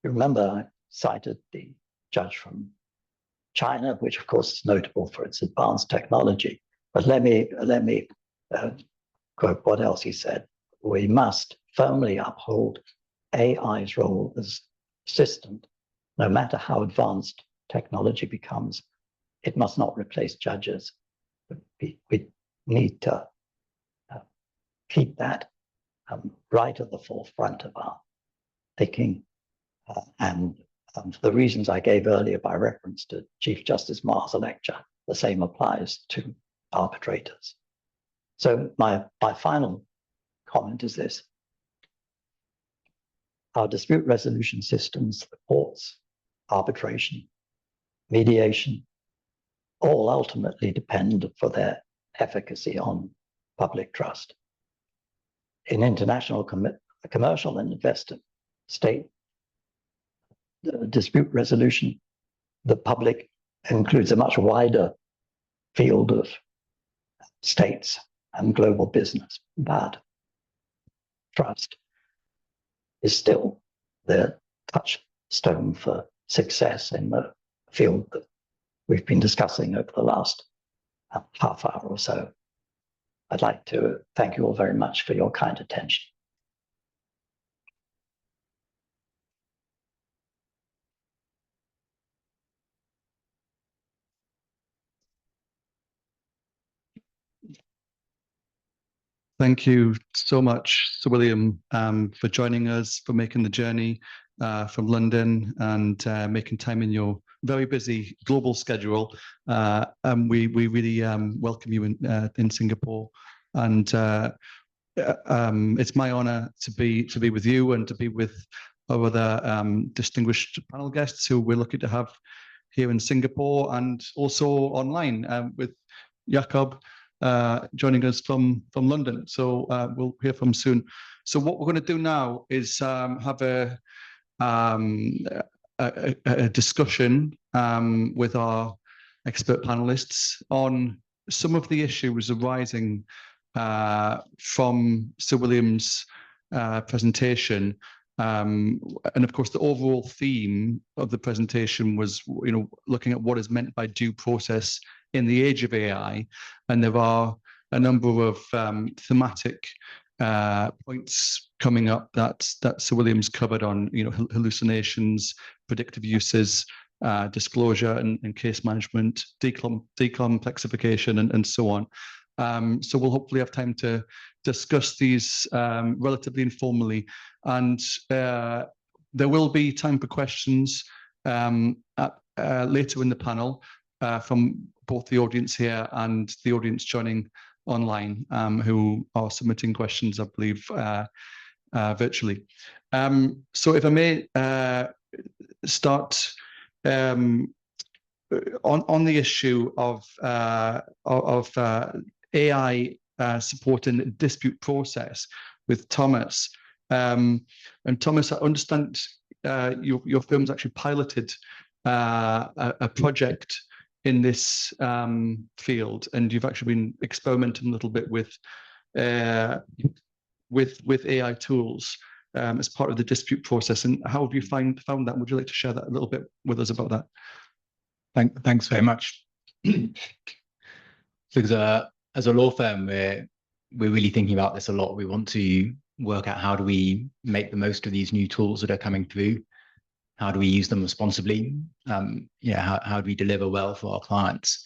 You remember I cited the judge from China, which of course is notable for its advanced technology. But let me quote what else he said. We must firmly uphold AI's role as assistant. No matter how advanced technology becomes, it must not replace judges. We need to keep that right at the forefront of our thinking. And for the reasons I gave earlier by reference to Chief Justice Maher's lecture, the same applies to arbitrators. So my final comment is this. Our dispute resolution systems, the courts, arbitration, mediation, all ultimately depend for their efficacy on public trust. In international commercial and investor state dispute resolution, the public includes a much wider field of states and global business, but trust is still the touchstone for success in the field that we've been discussing over the last half hour or so. I'd like to thank you all very much for your kind attention. Thank you so much, Sir William, for joining us, for making the journey from London and making time in your very busy global schedule. We really welcome you in Singapore, and it's my honor to be with you and to be with our other distinguished panel guests who we're lucky to have here in Singapore and also online with Jakob joining us from London. So we'll hear from soon. So what we're going to do now is have a discussion with our expert panelists on some of the issues arising from Sir William's presentation. And of course, the overall theme of the presentation was, looking at what is meant by due process in the age of AI. And there are a number of thematic points coming up that Sir William's covered on, hallucinations, predictive uses, disclosure and case management, decomplexification, and so on. So we'll hopefully have time to discuss these relatively informally. And there will be time for questions later in the panel from both the audience here and the audience joining online, who are submitting questions, I believe, virtually. So if I may start on the issue of AI supporting the dispute process with Thomas. And Thomas, I understand your firm's actually piloted a project in this field, and you've actually been experimenting a little bit with AI tools as part of the dispute process. And how have you found that? Would you like to share that a little bit with us about that? Thanks very much. Because as a law firm, we're really thinking about this a lot. We want to work out how do we make the most of these new tools that are coming through. How do we use them responsibly? How do we deliver well for our clients?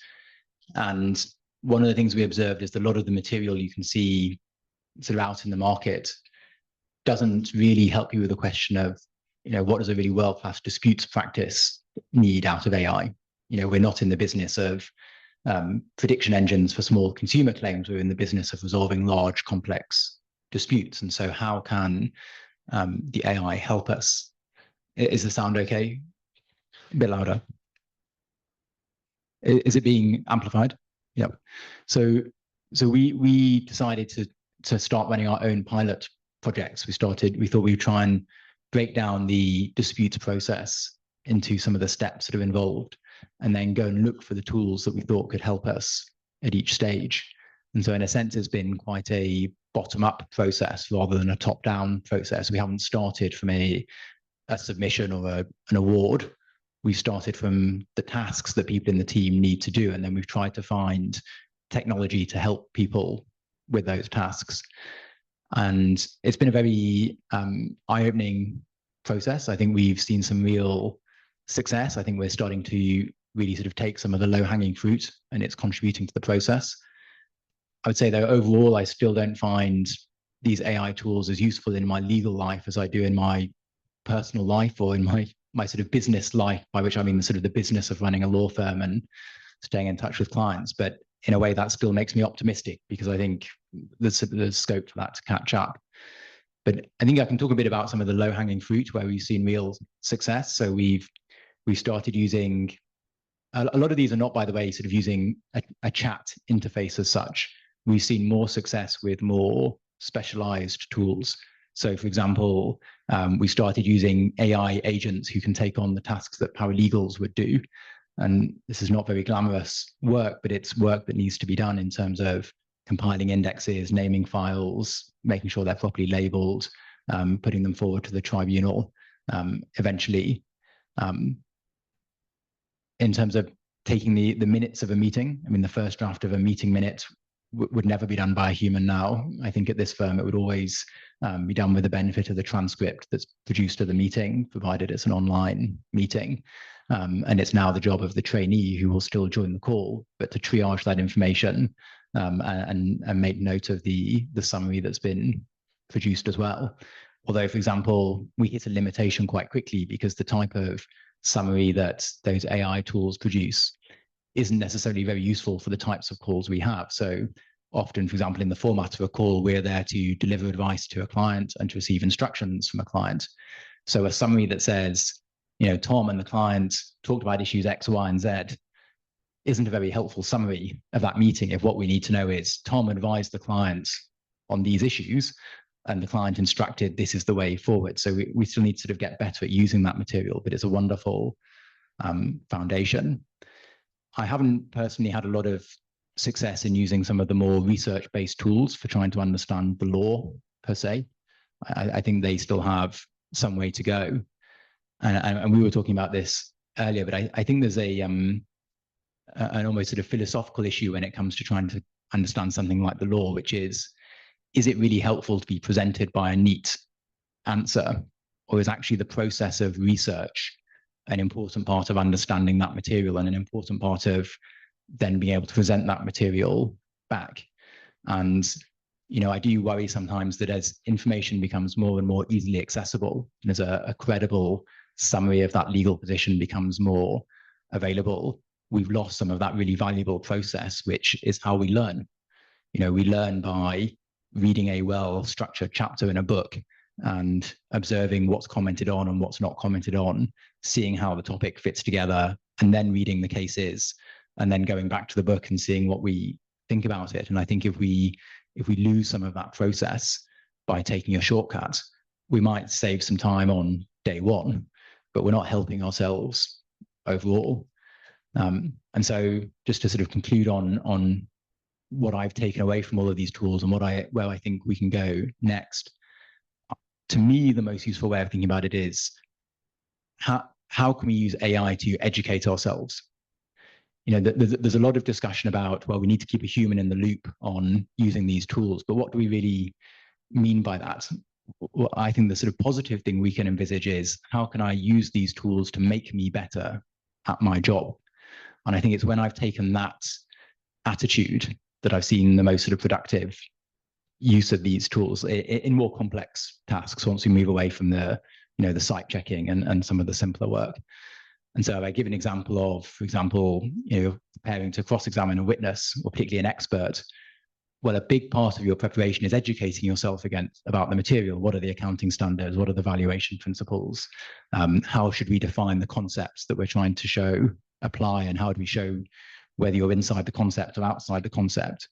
And one of the things we observed is that a lot of the material you can see sort of out in the market doesn't really help you with the question of, what does a really world-class disputes practice need out of AI? We're not in the business of prediction engines for small consumer claims. We're in the business of resolving large, complex disputes. And so how can the AI help us? Is the sound okay? A bit louder. Is it being amplified? Yep. So we decided to start running our own pilot projects. We thought we'd try and break down the disputes process into some of the steps that are involved, and then go and look for the tools that we thought could help us at each stage. And so in a sense, it's been quite a bottom-up process rather than a top-down process. We haven't started from a submission or an award. We started from the tasks that people in the team need to do, and then we've tried to find technology to help people with those tasks. And it's been a very eye-opening process. I think we've seen some real success. I think we're starting to really sort of take some of the low-hanging fruit, and it's contributing to the process. I would say, though, overall, I still don't find these AI tools as useful in my legal life as I do in my personal life or in my sort of business life, by which I mean the sort of the business of running a law firm and staying in touch with clients. But in a way, that still makes me optimistic, because I think there's scope for that to catch up. But I think I can talk a bit about some of the low-hanging fruit where we've seen real success. So we've started using, a lot of these are not, by the way, sort of using a chat interface as such. We've seen more success with more specialized tools. So for example, we started using AI agents who can take on the tasks that paralegals would do. And this is not very glamorous work, but it's work that needs to be done in terms of compiling indexes, naming files, making sure they're properly labeled, putting them forward to the tribunal eventually. In terms of taking the minutes of a meeting, I mean, the first draft of a meeting minute would never be done by a human now. I think at this firm, it would always be done with the benefit of the transcript that's produced at the meeting, provided it's an online meeting. And it's now the job of the trainee, who will still join the call, but to triage that information and make note of the summary that's been produced as well. Although, for example, we hit a limitation quite quickly, because the type of summary that those AI tools produce isn't necessarily very useful for the types of calls we have. So often, for example, in the format of a call, we're there to deliver advice to a client and to receive instructions from a client. So a summary that says, you know, Tom and the client talked about issues X, Y, and Z isn't a very helpful summary of that meeting. If what we need to know is Tom advised the client on these issues, and the client instructed this is the way forward. So we still need to sort of get better at using that material, but it's a wonderful foundation. I haven't personally had a lot of success in using some of the more research-based tools for trying to understand the law per se. I think they still have some way to go. And we were talking about this earlier, but I think there's an almost sort of philosophical issue when it comes to trying to understand something like the law, which is it really helpful to be presented by a neat answer, or is actually the process of research an important part of understanding that material and an important part of then being able to present that material back? And, you know, I do worry sometimes that as information becomes more and more easily accessible, and as a credible summary of that legal position becomes more available, we've lost some of that really valuable process, which is how we learn. You know, we learn by reading a well-structured chapter in a book and observing what's commented on and what's not commented on, seeing how the topic fits together, and then reading the cases, and then going back to the book and seeing what we think about it. And I think if we lose some of that process by taking a shortcut, we might save some time on day one, but we're not helping ourselves overall. And so just to sort of conclude on what I've taken away from all of these tools and where I think we can go next, to me, the most useful way of thinking about it is how can we use AI to educate ourselves? You know, there's a lot of discussion about, well, we need to keep a human in the loop on using these tools, but what do we really mean by that? Well, I think the sort of positive thing we can envisage is, how can I use these tools to make me better at my job? And I think it's when I've taken that attitude that I've seen the most sort of productive use of these tools in more complex tasks, once we move away from the site checking and some of the simpler work. And so I give an example of, for example, preparing to cross-examine a witness, or particularly an expert. Well, a big part of your preparation is educating yourself about the material. What are the accounting standards? What are the valuation principles? How should we define the concepts that we're trying to show apply and how do we show whether you're inside the concept or outside the concept.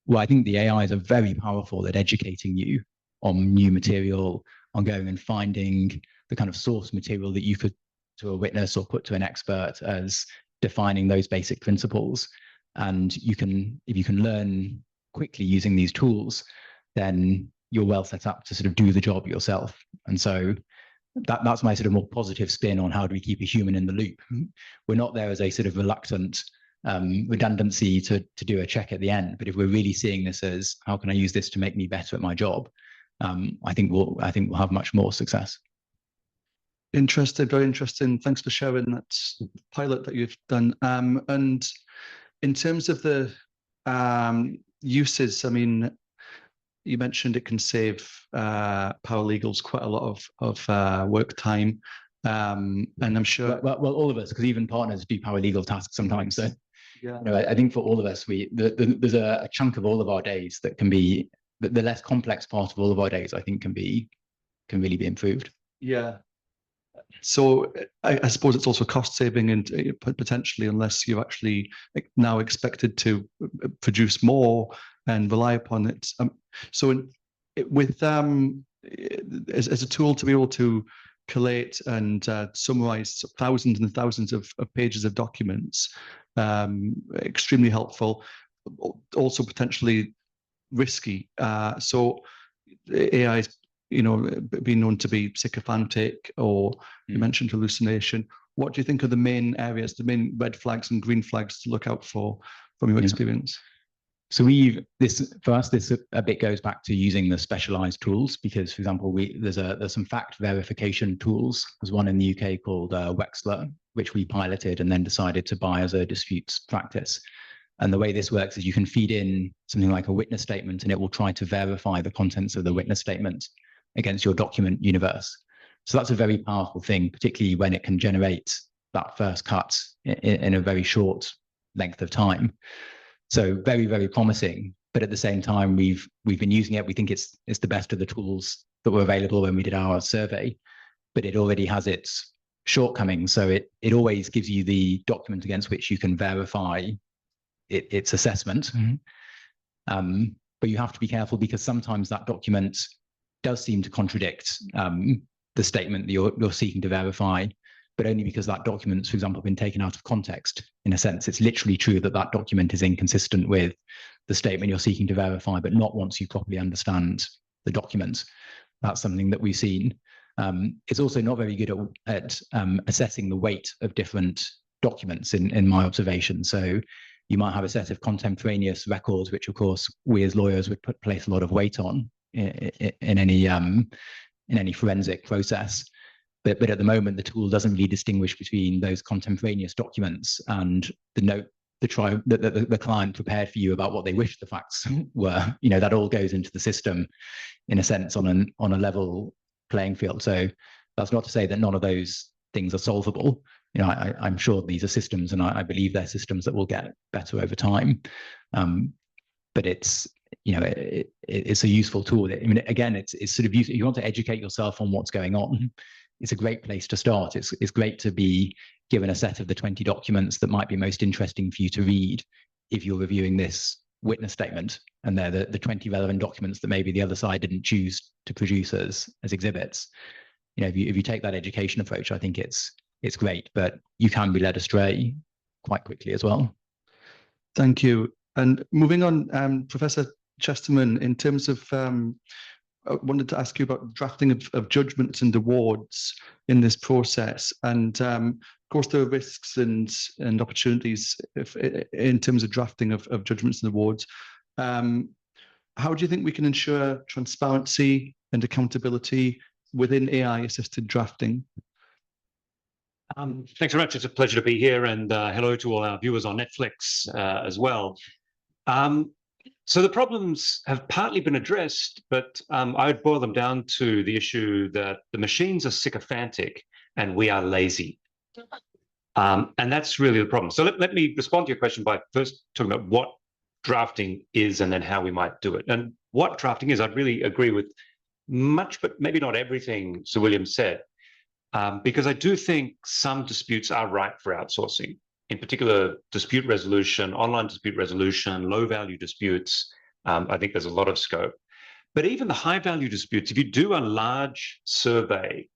Well, I think the AIs are very powerful at educating you on new material, on going and finding the kind of source material that you could to a witness or put to an expert as defining those basic principles. And you can, if you can learn quickly using these tools, then you're well set up to sort of do the job yourself. And so that's my sort of more positive spin on how do we keep a human in the loop. We're not there as a sort of reluctant redundancy to do a check at the end, but if we're really seeing this as how can I use this to make me better at my job, I think we'll have much more success. Interesting, very interesting. Thanks for sharing that pilot that you've done. And in terms of the uses, I mean, you mentioned it can save paralegals quite a lot of work time, and I'm sure. Well, all of us, because even partners do paralegal tasks sometimes. So, yeah, you know, I think for all of us, there's a chunk of all of our days that can be the less complex part of all of our days. I think can really be improved. yeah. So I suppose it's also cost saving and potentially, unless you're actually now expected to produce more and rely upon it. So with as a tool to be able to collate and summarize thousands and thousands of pages of documents, extremely helpful, also potentially risky. So AI is, you know, being known to be sycophantic, or you mentioned hallucination. What do you think are the main areas, the main red flags and green flags to look out for from your experience? So for us, this a bit goes back to using the specialized tools, because, for example, there's some fact verification tools. There's one in the UK called Wexler, which we piloted and then decided to buy as a disputes practice. And the way this works is you can feed in something like a witness statement, and it will try to verify the contents of the witness statement against your document universe. So that's a very powerful thing, particularly when it can generate that first cut in a very short length of time. So very, very promising. But at the same time, we've been using it. We think it's the best of the tools that were available when we did our survey, but it already has its shortcomings. So it always gives you the document against which you can verify its assessment. Mm-hmm. But you have to be careful, because sometimes that document does seem to contradict the statement that you're seeking to verify, but only because that document's, for example, been taken out of context. In a sense, it's literally true that that document is inconsistent with the statement you're seeking to verify, but not once you properly understand the document. That's something that we've seen. It's also not very good at assessing the weight of different documents in my observation. So you might have a set of contemporaneous records, which of course we as lawyers would place a lot of weight on in any forensic process, but at the moment the tool doesn't really distinguish between those contemporaneous documents and the note the client prepared for you about what they wish the facts were. You know, that all goes into the system in a sense on a level playing field. So that's not to say that none of those things are solvable. You know, I'm sure these are systems, and I believe they're systems that will get better over time. But it's, you know, it's a useful tool. I mean, again, it's sort of useful. You want to educate yourself on what's going on. It's a great place to start. It's great to be given a set of the 20 documents that might be most interesting for you to read if you're reviewing this witness statement, and they're the 20 relevant documents that maybe the other side didn't choose to produce as exhibits. You know, if you take that education approach, I think it's great, but you can be led astray quite quickly as well. Thank you. And moving on, Professor Chesterman, in terms of, I wanted to ask you about drafting of judgments and awards in this process. And of course, there are risks and opportunities in terms of drafting of judgments and awards. How do you think we can ensure transparency and accountability within AI-assisted drafting? Thanks very much. It's a pleasure to be here, and hello to all our viewers on Netflix as well. So the problems have partly been addressed, but I would boil them down to the issue that the machines are sycophantic and we are lazy. And that's really the problem. So let me respond to your question by first talking about what drafting is and then how we might do it. And what drafting is, I'd really agree with much, but maybe not everything Sir William said. Because I do think some disputes are ripe for outsourcing. in particular dispute resolution, online dispute resolution, low value disputes, I think there's a lot of scope. But even the high value disputes, if you do a large survey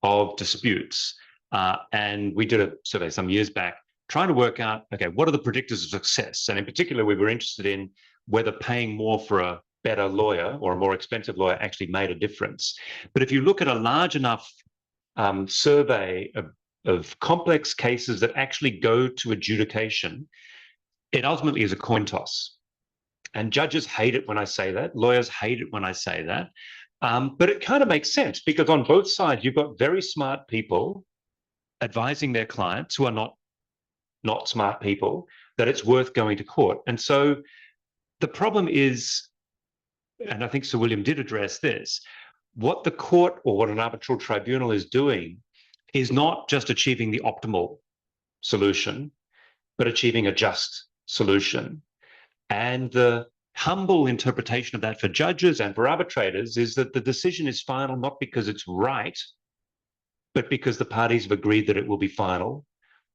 of disputes, and we did a survey some years back, trying to work out, okay, what are the predictors of success? And in particular, we were interested in whether paying more for a better lawyer or a more expensive lawyer actually made a difference. But if you look at a large enough survey of complex cases that actually go to adjudication, it ultimately is a coin toss. And judges hate it when I say that. Lawyers hate it when I say that. But it kind of makes sense because on both sides, you've got very smart people advising their clients who are not smart people that it's worth going to court. And so the problem is, and I think Sir William did address this, what the court or what an arbitral tribunal is doing is not just achieving the optimal solution, but achieving a just solution. And the humble interpretation of that for judges and for arbitrators is that the decision is final not because it's right, but because the parties have agreed that it will be final,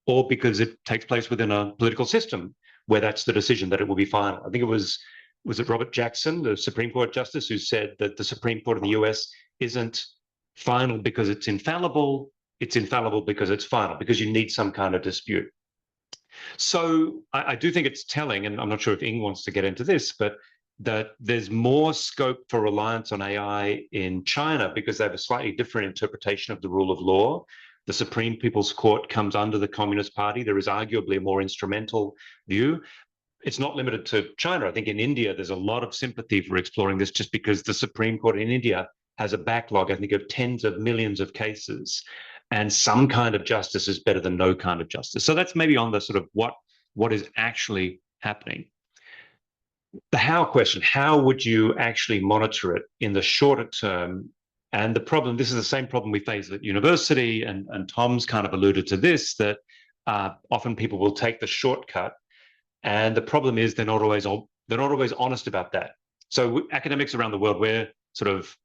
or because it takes place within a political system where that's the decision that it will be final. I think it was it Robert Jackson, the Supreme Court Justice, who said that the Supreme Court in the US isn't final because it's infallible because it's final, because you need some kind of dispute. So I do think it's telling, and I'm not sure if Ing wants to get into this, but that there's more scope for reliance on AI in China because they have a slightly different interpretation of the rule of law. The Supreme People's Court comes under the Communist Party. There is arguably a more instrumental view. It's not limited to China. I think in India, there's a lot of sympathy for exploring this just because the Supreme Court in India has a backlog, I think, of tens of millions of cases. And some kind of justice is better than no kind of justice. So that's maybe on the sort of what is actually happening. The how question, how would you actually monitor it in the shorter term? And the problem, this is the same problem we face at university, and Tom's kind of alluded to this, that often people will take the shortcut. And the problem is they're not always honest about that. So academics around the world, we're sort of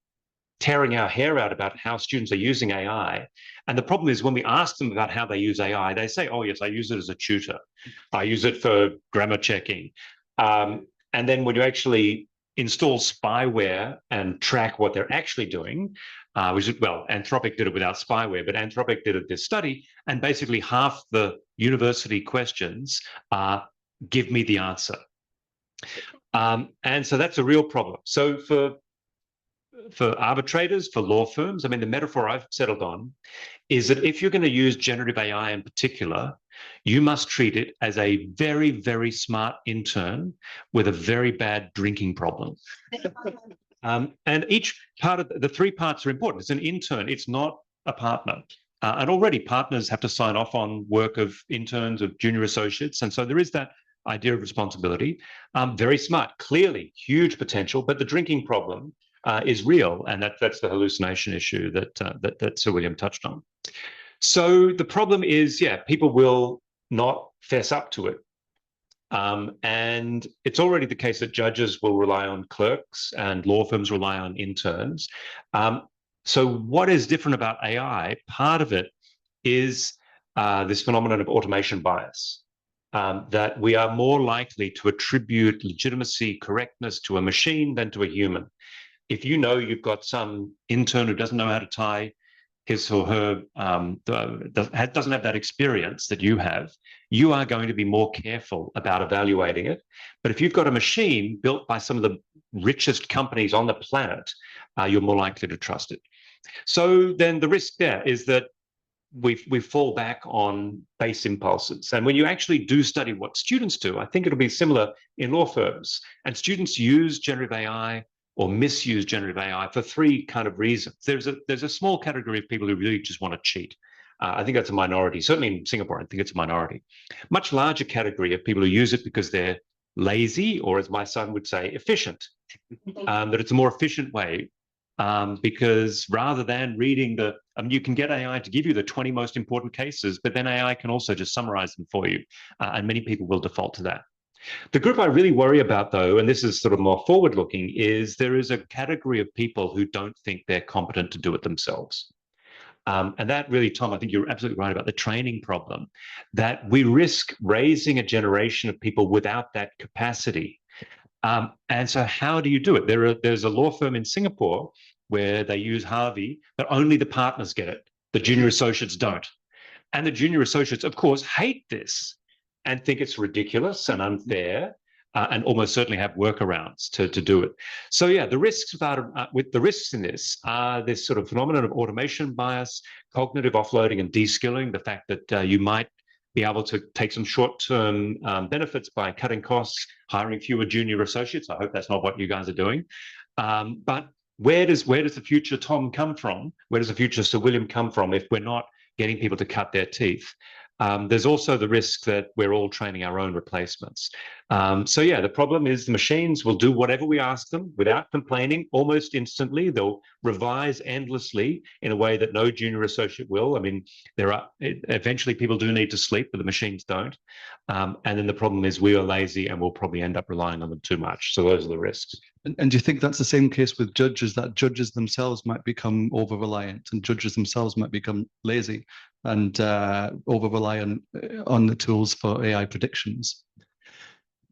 tearing our hair out about how students are using AI. And the problem is when we ask them about how they use AI, they say, oh, yes, I use it as a tutor. I use it for grammar checking. And then when you actually install spyware and track what they're actually doing, which is, well, Anthropic did it without spyware, but Anthropic did this study, and basically half the university questions are, give me the answer. And so that's a real problem. So for arbitrators, for law firms, I mean, the metaphor I've settled on is that if you're going to use generative AI in particular, you must treat it as a very, very smart intern with a very bad drinking problem. And each part of the three parts are important. It's an intern, it's not a partner. And already partners have to sign off on work of interns, of junior associates. And so there is that idea of responsibility. Very smart, clearly huge potential, but the drinking problem is real, and that's the hallucination issue that Sir William touched on. So the problem is, yeah, people will not fess up to it. And it's already the case that judges will rely on clerks and law firms rely on interns. So what is different about AI? Part of it is this phenomenon of automation bias, that we are more likely to attribute legitimacy, correctness to a machine than to a human. If you know you've got some intern who doesn't know how to tie his or her, doesn't have that experience that you have, you are going to be more careful about evaluating it. But if you've got a machine built by some of the richest companies on the planet, you're more likely to trust it. So then the risk there is that we fall back on base impulses. And when you actually do study what students do, I think it'll be similar in law firms. And students use generative AI or misuse generative AI for three kind of reasons. There's a small category of people who really just want to cheat. I think that's a minority. Certainly in Singapore, I think it's a minority. Much larger category of people who use it because they're lazy, or as my son would say, efficient. That it's a more efficient way, because rather than reading you can get AI to give you the 20 most important cases, but then AI can also just summarize them for you. And many people will default to that. The group I really worry about, though, and this is sort of more forward-looking, is there is a category of people who don't think they're competent to do it themselves. And that really, Tom, I think you're absolutely right about the training problem, that we risk raising a generation of people without that capacity. And so how do you do it? There's a law firm in Singapore where they use Harvey, but only the partners get it. The junior associates don't. And the junior associates, of course, hate this and think it's ridiculous and unfair, and almost certainly have workarounds to do it. So yeah, the risks with the risks in this are this sort of phenomenon of automation bias, cognitive offloading and de-skilling, the fact that you might be able to take some short-term benefits by cutting costs, hiring fewer junior associates. I hope that's not what you guys are doing. But where does the future Tom come from? Where does the future Sir William come from if we're not getting people to cut their teeth? There's also the risk that we're all training our own replacements. So yeah, the problem is the machines will do whatever we ask them without complaining almost instantly. They'll revise endlessly in a way that no junior associate will. I mean, eventually people do need to sleep, but the machines don't. And then the problem is we are lazy and we'll probably end up relying on them too much. So those are the risks. And do you think that's the same case with judges, that judges themselves might become over-reliant and judges themselves might become lazy and over-rely on the tools for AI predictions?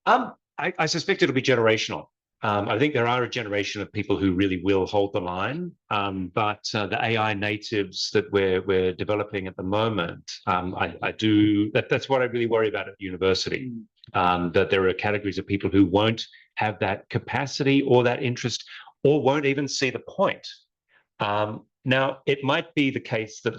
I suspect it'll be generational. I think there are a generation of people who really will hold the line, but the AI natives that we're developing at the moment, that's what I really worry about at university, that there are categories of people who won't have that capacity or that interest, or won't even see the point. Now, it might be the case that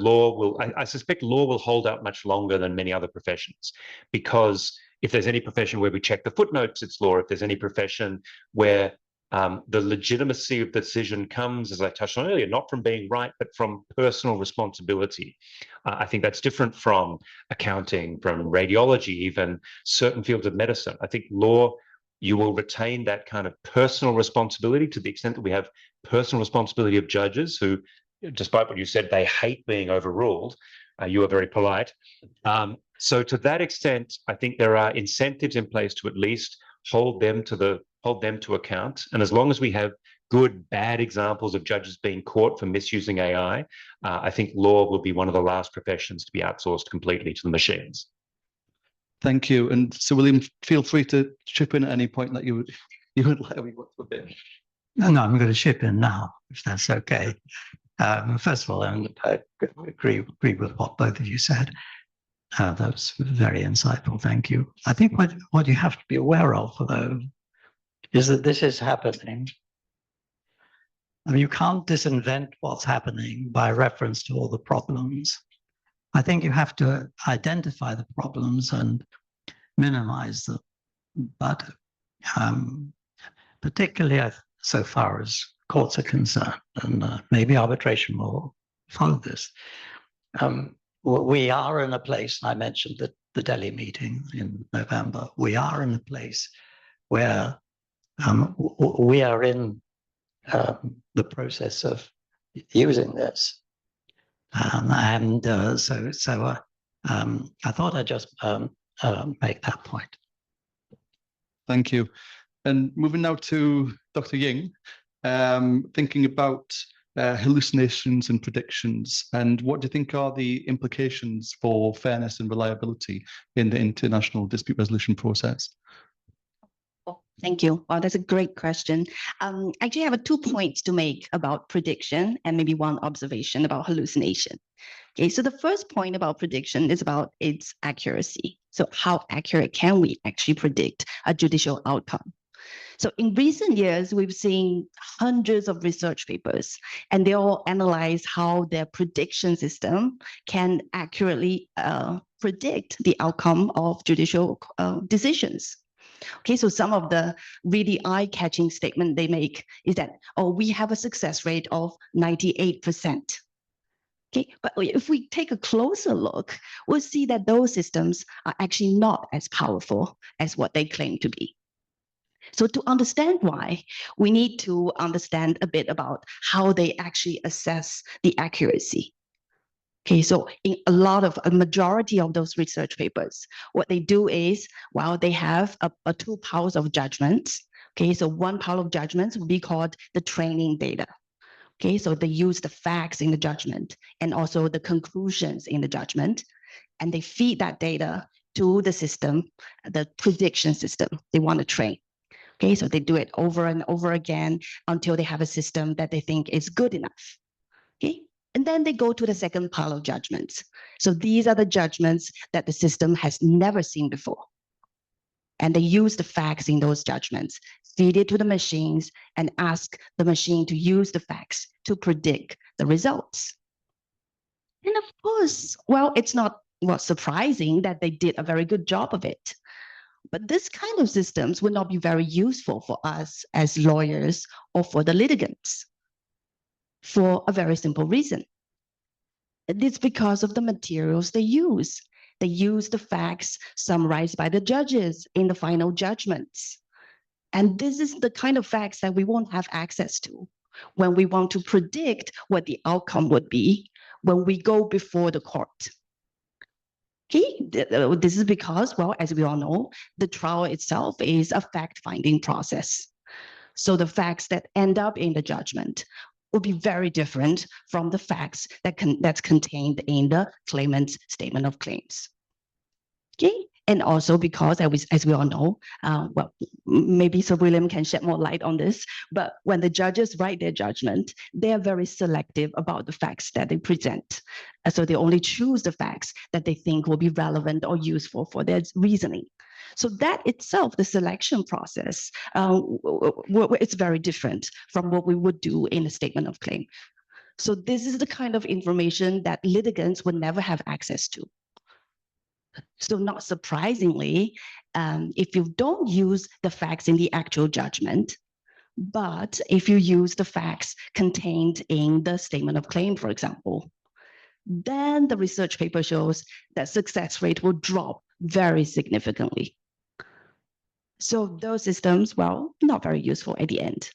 I suspect law will hold out much longer than many other professions, because if there's any profession where we check the footnotes, it's law. If there's any profession where the legitimacy of the decision comes, as I touched on earlier, not from being right, but from personal responsibility. I think that's different from accounting, from radiology, even certain fields of medicine. I think law, you will retain that kind of personal responsibility to the extent that we have personal responsibility of judges who, despite what you said, they hate being overruled. You are very polite. So to that extent, I think there are incentives in place to at least hold them to account. And as long as we have good, bad examples of judges being caught for misusing AI, I think law will be one of the last professions to be outsourced completely to the machines. Thank you. And Sir William, feel free to chip in at any point that you would like. No, I'm going to chip in now, if that's okay. First of all, I agree with what both of you said. That was very insightful. Thank you. I think what you have to be aware of, though, is that this is happening. I mean, you can't disinvent what's happening by reference to all the problems. I think you have to identify the problems and minimize them. But particularly so far as courts are concerned, and maybe arbitration will follow this. We are in a place, and I mentioned the Delhi meeting in November, we are in a place where we are in the process of using this. I thought I'd just make that point. Thank you. And moving now to Dr. Ying, thinking about hallucinations and predictions, and what do you think are the implications for fairness and reliability in the international dispute resolution process? Thank you. Wow, that's a great question. Actually, I have 2 points to make about prediction and maybe one observation about hallucination. Okay, so the first point about prediction is about its accuracy. So how accurate can we actually predict a judicial outcome? So in recent years, we've seen hundreds of research papers, and they all analyze how their prediction system can accurately predict the outcome of judicial decisions. Okay, so some of the really eye-catching statement they make is that, oh, we have a success rate of 98%. Okay, but if we take a closer look, we'll see that those systems are actually not as powerful as what they claim to be. So to understand why, we need to understand a bit about how they actually assess the accuracy. Okay, so in a majority of those research papers, what they do is, well, they have two piles of judgments. Okay, so one pile of judgments will be called the training data. Okay, so they use the facts in the judgment and also the conclusions in the judgment, and they feed that data to the system, the prediction system they want to train. Okay, so they do it over and over again until they have a system that they think is good enough. Okay, and then they go to the second pile of judgments. So these are the judgments that the system has never seen before. And they use the facts in those judgments, feed it to the machines, and ask the machine to use the facts to predict the results. And of course, well, it's not surprising that they did a very good job of it. But this kind of systems would not be very useful for us as lawyers or for the litigants for a very simple reason. It's because of the materials they use. They use the facts summarized by the judges in the final judgments. And this is the kind of facts that we won't have access to when we want to predict what the outcome would be when we go before the court. Okay, this is because, well, as we all know, the trial itself is a fact-finding process. So the facts that end up in the judgment will be very different from the facts that's contained in the claimant's statement of claims. Okay, and also because, as we all know, well, maybe Sir William can shed more light on this, but when the judges write their judgment, they are very selective about the facts that they present. So they only choose the facts that they think will be relevant or useful for their reasoning. So that itself, the selection process, it's very different from what we would do in a statement of claim. So this is the kind of information that litigants would never have access to. So not surprisingly, if you don't use the facts in the actual judgment, but if you use the facts contained in the statement of claim, for example, then the research paper shows that success rate will drop very significantly. So those systems, well, not very useful at the end.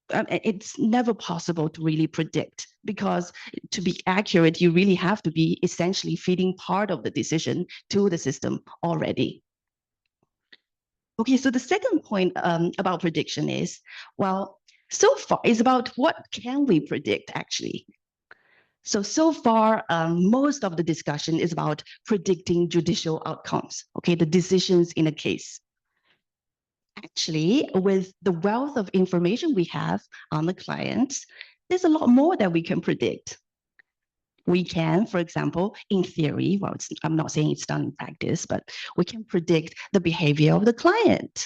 It's never possible to really predict, because to be accurate, you really have to be essentially feeding part of the decision to the system already. Okay, so the second point about prediction is, well, so far is about what can we predict actually. So far, most of the discussion is about predicting judicial outcomes, okay, the decisions in a case. Actually, with the wealth of information we have on the clients, there's a lot more that we can predict. We can, for example, in theory, well, I'm not saying it's done in practice, but we can predict the behavior of the client.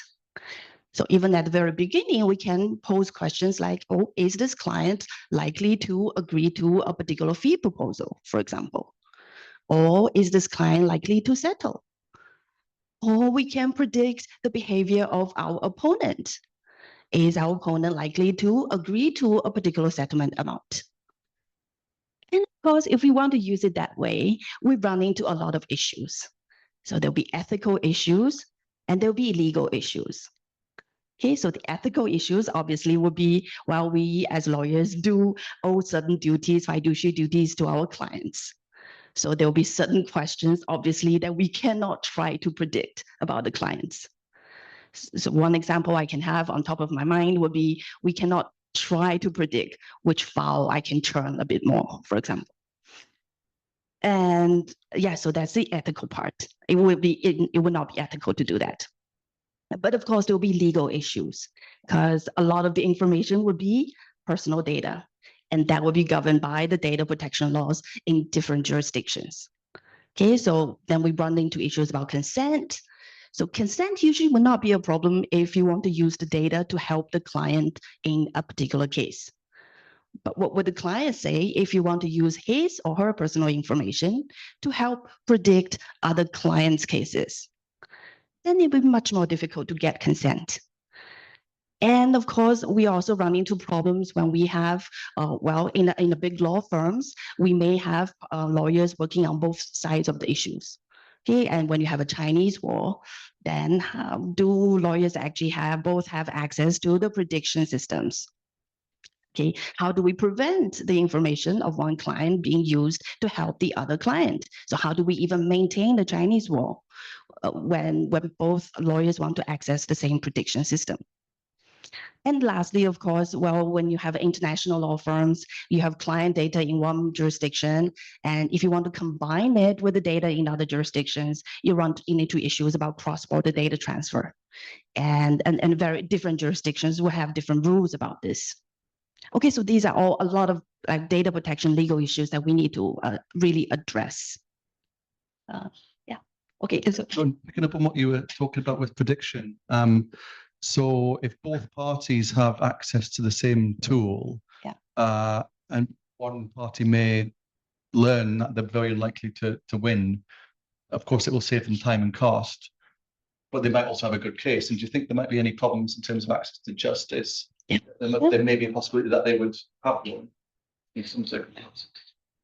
So even at the very beginning, we can pose questions like, oh, is this client likely to agree to a particular fee proposal, for example? Or is this client likely to settle? Or we can predict the behavior of our opponent. Is our opponent likely to agree to a particular settlement amount? And of course, if we want to use it that way, we run into a lot of issues. So there'll be ethical issues and there'll be legal issues. Okay, so the ethical issues obviously would be, well, we as lawyers do owe certain duties, fiduciary duties to our clients. So there will be certain questions, obviously, that we cannot try to predict about the clients. So one example I can have on top of my mind would be, we cannot try to predict which file I can churn a bit more, for example. And yeah, so that's the ethical part. It would not be ethical to do that. But of course, there will be legal issues, because a lot of the information would be personal data, and that will be governed by the data protection laws in different jurisdictions. Okay, so then we run into issues about consent. So consent usually will not be a problem if you want to use the data to help the client in a particular case. But what would the client say if you want to use his or her personal information to help predict other clients' cases? Then it will be much more difficult to get consent. And of course, we also run into problems when we have, well, in a big law firms, we may have lawyers working on both sides of the issues. Okay, and when you have a Chinese wall, then do lawyers actually both have access to the prediction systems? Okay, how do we prevent the information of one client being used to help the other client? So how do we even maintain the Chinese wall when both lawyers want to access the same prediction system? And lastly, of course, well, when you have international law firms, you have client data in one jurisdiction. And if you want to combine it with the data in other jurisdictions, you run into issues about cross-border data transfer. And very different jurisdictions will have different rules about this. Okay, so these are all a lot of like data protection legal issues that we need to really address. Yeah. Okay. So Picking up on what you were talking about with prediction. So if both parties have access to the same tool, and one party may learn that they're very likely to win, of course, it will save them time and cost, but they might also have a good case. And do you think there might be any problems in terms of access to justice? There may be a possibility that they would have one in some circumstances.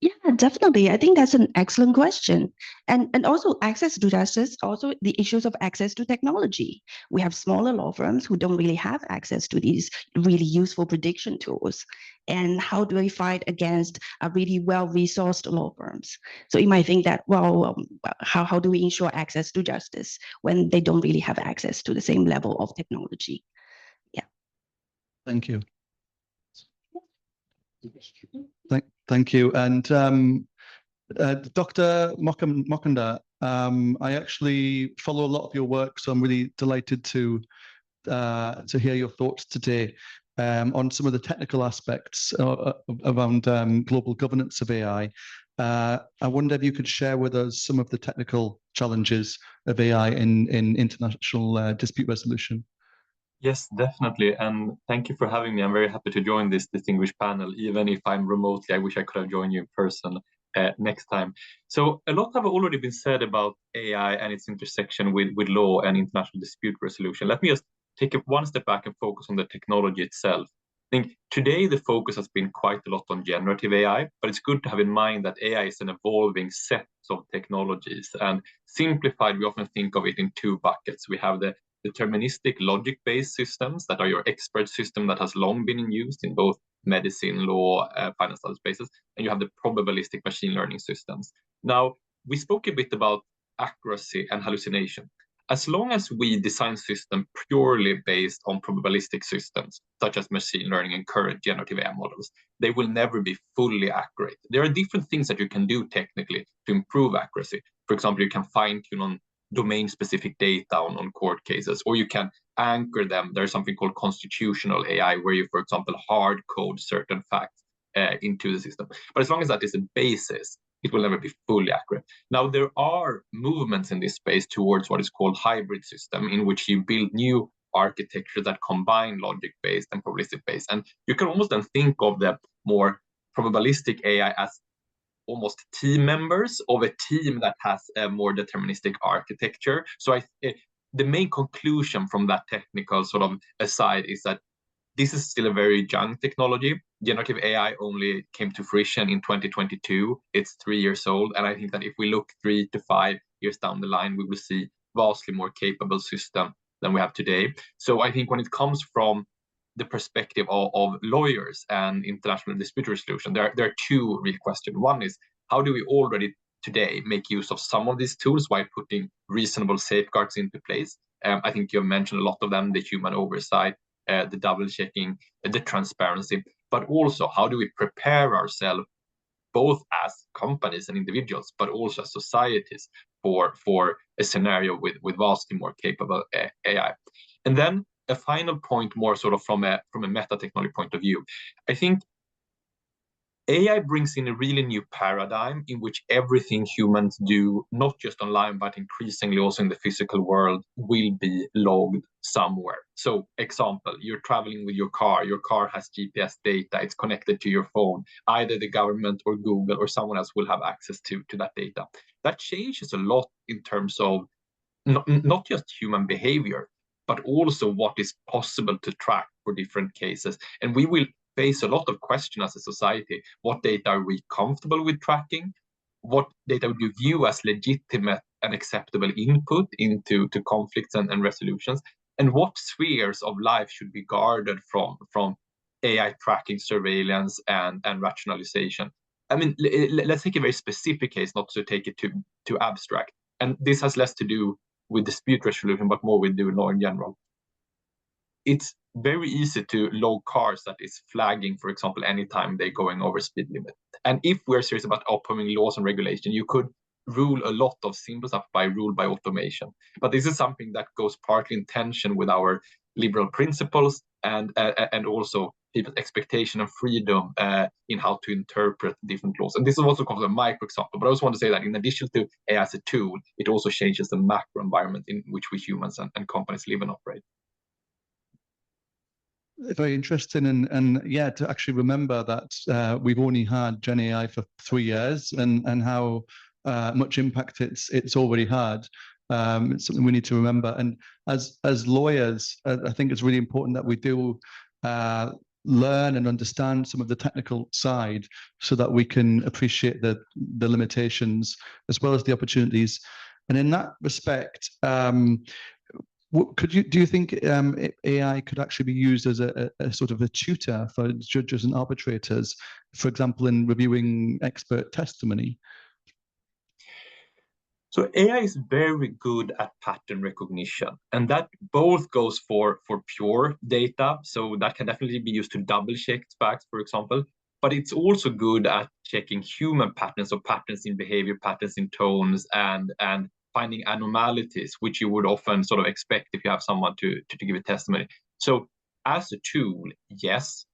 yeah, definitely. I think that's an excellent question. And also access to justice, also the issues of access to technology. We have smaller law firms who don't really have access to these really useful prediction tools. And how do we fight against a really well-resourced law firms? So you might think that, well, how do we ensure access to justice when they don't really have access to the same level of technology? Yeah. Thank you. Thank you. And Dr. Mokunda, I actually follow a lot of your work, so I'm really delighted to hear your thoughts today on some of the technical aspects around global governance of AI. I wonder if you could share with us some of the technical challenges of AI in international dispute resolution. Yes, definitely. And thank you for having me. I'm very happy to join this distinguished panel. Even if I'm remotely, I wish I could have joined you in person next time. So a lot have already been said about AI and its intersection with law and international dispute resolution. Let me just take one step back and focus on the technology itself. I think today the focus has been quite a lot on generative AI, but it's good to have in mind that AI is an evolving set of technologies. And simplified, we often think of it in two buckets. We have the deterministic logic-based systems that are your expert system that has long been in use in both medicine, law, financial spaces, and you have the probabilistic machine learning systems. Now, we spoke a bit about accuracy and hallucination. As long as we design systems purely based on probabilistic systems, such as machine learning and current generative AI models, they will never be fully accurate. There are different things that you can do technically to improve accuracy. For example, you can fine-tune on domain-specific data on court cases, or you can anchor them. There's something called constitutional AI, where you, for example, hard code certain facts into the system. But as long as that is a basis, it will never be fully accurate. Now, there are movements in this space towards what is called hybrid system, in which you build new architecture that combine logic-based and probabilistic-based. And you can almost then think of the more probabilistic AI as almost team members of a team that has a more deterministic architecture. So the main conclusion from that technical sort of aside is that this is still a very young technology. Generative AI only came to fruition in 2022. It's 3 years old. And I think that if we look 3 to 5 years down the line, we will see vastly more capable system than we have today. So I think when it comes from the perspective of lawyers and international dispute resolution, there are two real questions. One is, how do we already today make use of some of these tools while putting reasonable safeguards into place? I think you have mentioned a lot of them, the human oversight, the double checking, the transparency, but also how do we prepare ourselves both as companies and individuals, but also as societies for a scenario with vastly more capable AI. And then a final point, more sort of from a meta technology point of view, I think AI brings in a really new paradigm in which everything humans do, not just online, but increasingly also in the physical world, will be logged somewhere. So, example, you're traveling with your car has GPS data, it's connected to your phone. Either the government or Google or someone else will have access to that data. That changes a lot in terms of not just human behavior, but also what is possible to track for different cases. And we will face a lot of questions as a society. What data are we comfortable with tracking? What data would you view as legitimate and acceptable input into conflicts and resolutions? And what spheres of life should be guarded from AI tracking, surveillance, and rationalization? I mean, let's take a very specific case, not to take it too abstract. And this has less to do with dispute resolution, but more with law in general. It's very easy to log cars that is flagging, for example, anytime they're going over speed limit. And if we're serious about upcoming laws and regulation, you could rule a lot of simple stuff by automation. But this is something that goes partly in tension with our liberal principles and also people's expectation of freedom in how to interpret different laws. And this is also called a micro example. But I also want to say that in addition to AI as a tool, it also changes the macro environment in which we humans and companies live and operate. Very interesting, and yeah, to actually remember that we've only had Gen AI for 3 years, and how much impact it's already had. It's something we need to remember. And as lawyers, I think it's really important that we do learn and understand some of the technical side, so that we can appreciate the limitations as well as the opportunities. And in that respect, do you think AI could actually be used as a sort of a tutor for judges and arbitrators, for example, in reviewing expert testimony? So AI is very good at pattern recognition, and that both goes for pure data. So that can definitely be used to double check facts, for example, but it's also good at checking human patterns, or patterns in behavior, patterns in tones, and finding anomalies, which you would often sort of expect if you have someone to give a testimony. So as a tool, yes,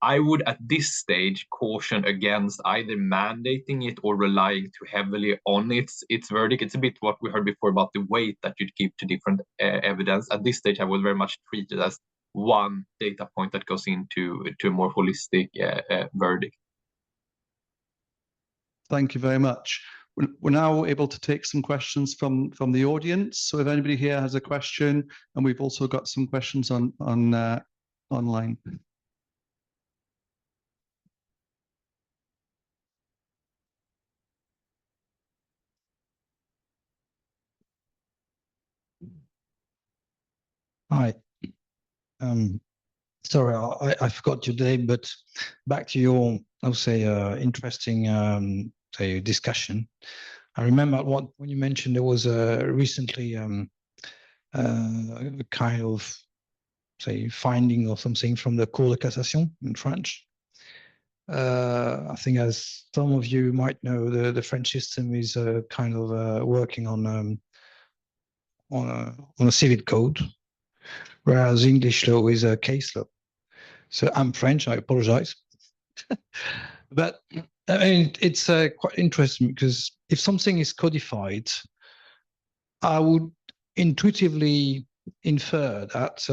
I would at this stage caution against either mandating it or relying too heavily on its verdict. It's a bit what we heard before about the weight that you'd give to different evidence. At this stage, I would very much treat it as one data point that goes into a more holistic verdict. Thank you very much. We're now able to take some questions from the audience. So if anybody here has a question, and we've also got some questions on online. Hi. Sorry, I forgot your name, but back to your, I would say, interesting say discussion. I remember when you mentioned there was recently a kind of, say, finding or something from the Cour de Cassation in French. I think, as some of you might know, the French system is kind of working on a civil code, whereas English law is a case law. So I'm French, I apologize. But I mean, it's quite interesting, because if something is codified, I would intuitively infer that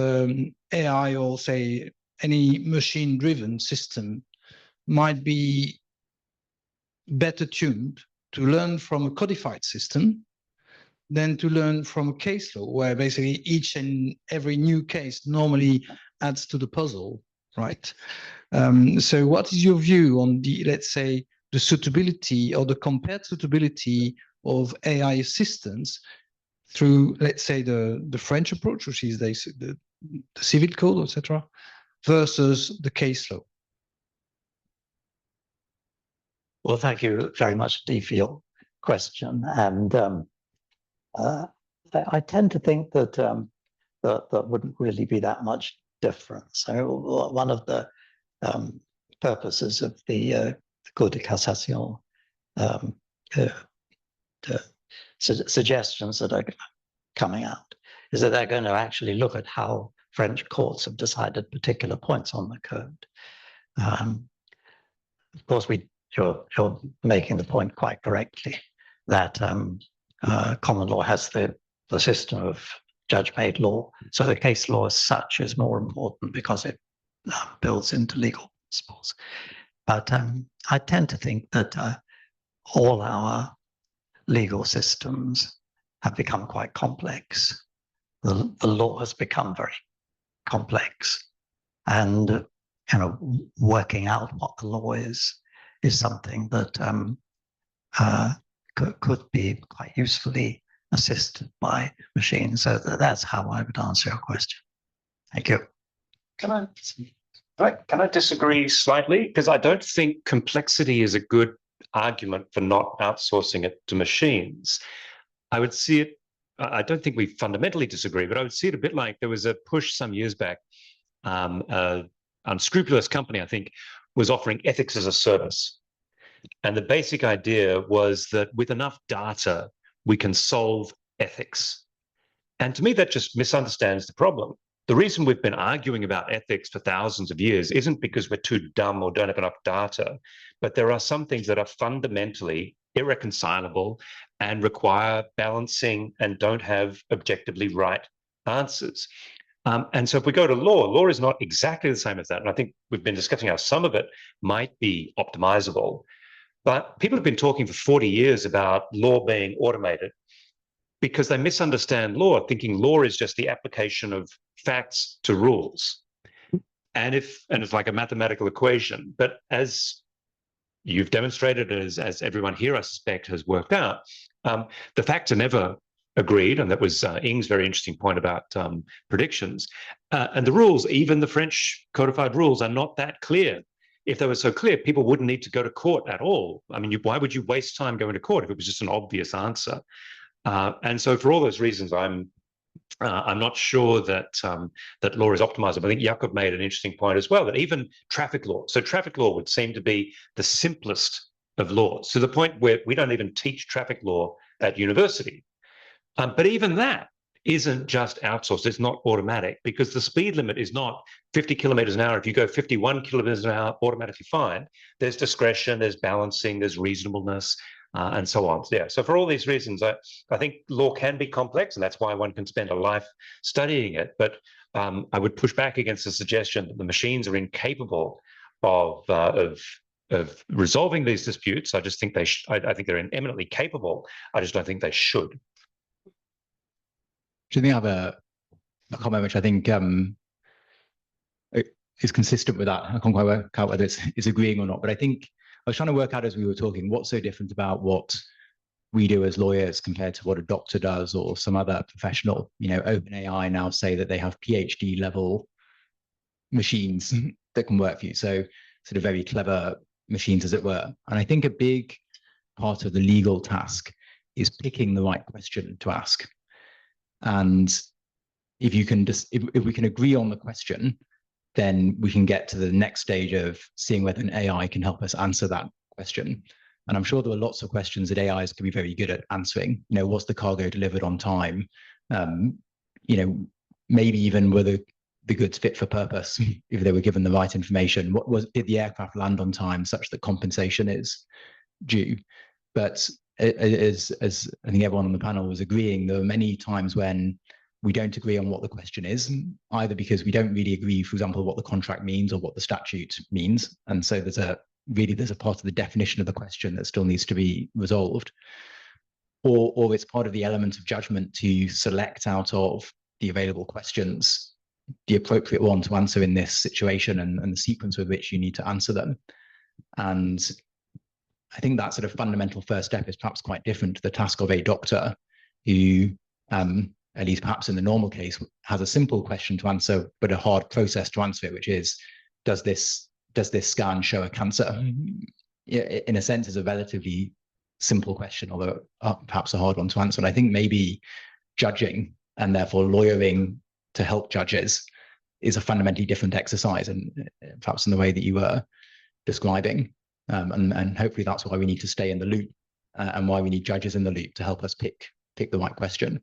AI, or say any machine-driven system, might be better tuned to learn from a codified system than to learn from a case law, where basically each and every new case normally adds to the puzzle, right? So what is your view on the, let's say, the suitability or the compared suitability of AI assistance through, let's say, the French approach, which is the civil code, etc., versus the case law? Well, thank you very much, Steve, for your question. And I tend to think that that wouldn't really be that much different. So one of the purposes of the Cour de Cassation, the suggestions that are coming out, is that they're going to actually look at how French courts have decided particular points on the code. Of course, you're making the point quite correctly that common law has the system of judge-made law. So the case law as such is more important because it builds into legal principles. But I tend to think that all our legal systems have become quite complex. The law has become very complex, and working out what the law is something that could be quite usefully assisted by machines. So that's how I would answer your question. Thank you. Can I disagree slightly? Because I don't think complexity is a good argument for not outsourcing it to machines. I would see it, I don't think we fundamentally disagree, but I would see it a bit like there was a push some years back unscrupulous company, I think, was offering ethics as a service. And the basic idea was that with enough data, we can solve ethics. And to me, that just misunderstands the problem. The reason we've been arguing about ethics for thousands of years isn't because we're too dumb or don't have enough data, but there are some things that are fundamentally irreconcilable and require balancing and don't have objectively right answers. And so if we go to law, law is not exactly the same as that. And I think we've been discussing how some of it might be optimizable. But people have been talking for 40 years about law being automated because they misunderstand law, thinking law is just the application of facts to rules. And it's like a mathematical equation. But as you've demonstrated, as everyone here, I suspect, has worked out, the facts are never agreed. And that was Ing's very interesting point about predictions. And the rules, even the French codified rules, are not that clear. If they were so clear, people wouldn't need to go to court at all. I mean, why would you waste time going to court if it was just an obvious answer? And so for all those reasons, I'm not sure that that law is optimizable. I think Jakob made an interesting point as well, that even traffic law, so traffic law would seem to be the simplest of laws, to the point where we don't even teach traffic law at university. But even that isn't just outsourced, it's not automatic, because the speed limit is not 50 kilometers an hour. If you go 51 kilometers an hour, automatically fine. There's discretion, there's balancing, there's reasonableness, and so on. Yeah. So for all these reasons, I think law can be complex, and that's why one can spend a life studying it. But I would push back against the suggestion that the machines are incapable of resolving these disputes. I just think I think they're eminently capable. I just don't think they should. Do you think I have a comment which I think is consistent with that? I can't quite work out whether it's agreeing or not, but I think I was trying to work out as we were talking, what's so different about what we do as lawyers compared to what a doctor does or some other professional. You know, OpenAI now say that they have PhD level machines that can work for you. So sort of very clever machines, as it were. And I think a big part of the legal task is picking the right question to ask. And if you can just, if we can agree on the question, then we can get to the next stage of seeing whether an AI can help us answer that question. And I'm sure there are lots of questions that AIs can be very good at answering. You know, was the cargo delivered on time? You know, maybe even were the goods fit for purpose if they were given the right information. Did the aircraft land on time such that compensation is due? But as I think everyone on the panel was agreeing, there are many times when we don't agree on what the question is, either because we don't really agree, for example, what the contract means or what the statute means. And so there's a part of the definition of the question that still needs to be resolved. Or it's part of the element of judgment to select out of the available questions the appropriate one to answer in this situation and the sequence with which you need to answer them. And I think that sort of fundamental first step is perhaps quite different to the task of a doctor who, at least perhaps in the normal case, has a simple question to answer, but a hard process to answer it, which is, does this scan show a cancer? In a sense, is a relatively simple question, although perhaps a hard one to answer. And I think maybe judging and therefore lawyering to help judges is a fundamentally different exercise, and perhaps in the way that you were describing. And hopefully that's why we need to stay in the loop and why we need judges in the loop to help us pick the right question.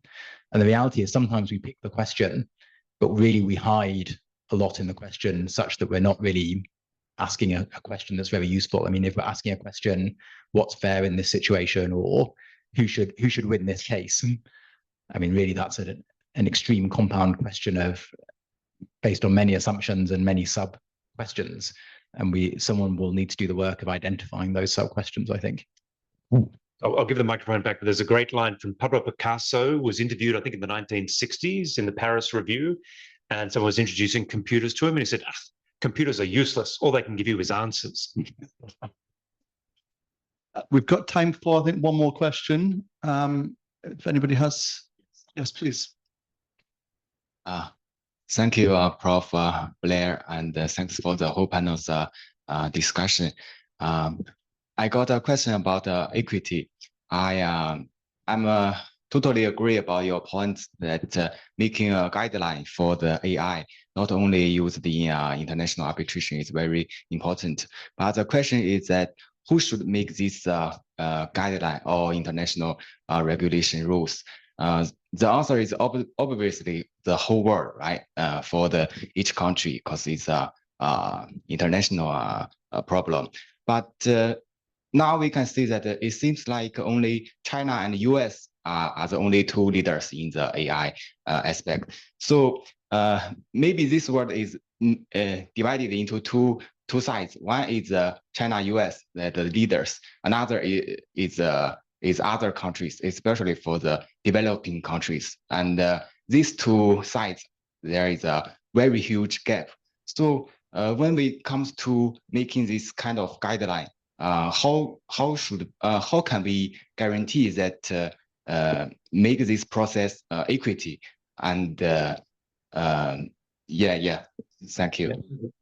And the reality is sometimes we pick the question, but really we hide a lot in the question such that we're not really asking a question that's very useful. I mean, if we're asking a question, what's fair in this situation, or who should win this case? I mean, really that's an extreme compound question based on many assumptions and many sub questions. And someone will need to do the work of identifying those sub questions, I think. I'll give the microphone back, but there's a great line from Pablo Picasso, was interviewed, I think, in the 1960s in the Paris Review, and someone was introducing computers to him, and he said, computers are useless. All they can give you is answers. We've got time for, I think, one more question. If anybody has, yes, please. Thank you, Prof. Blair, and thanks for the whole panel's discussion. I got a question about equity. I'm totally agree about your point that making a guideline for the AI not only used in international arbitration is very important, but the question is that who should make this guideline or international regulation rules? The answer is obviously the whole world, right? For each country, because it's a international problem. But now we can see that it seems like only China and the US are the only two leaders in the AI aspect. So maybe this world is divided into two sides. One is China, US, the leaders. Another is other countries, especially for the developing countries. And these two sides, there is a very huge gap. So when it comes to making this kind of guideline, how can we guarantee that make this process equity and yeah, thank you.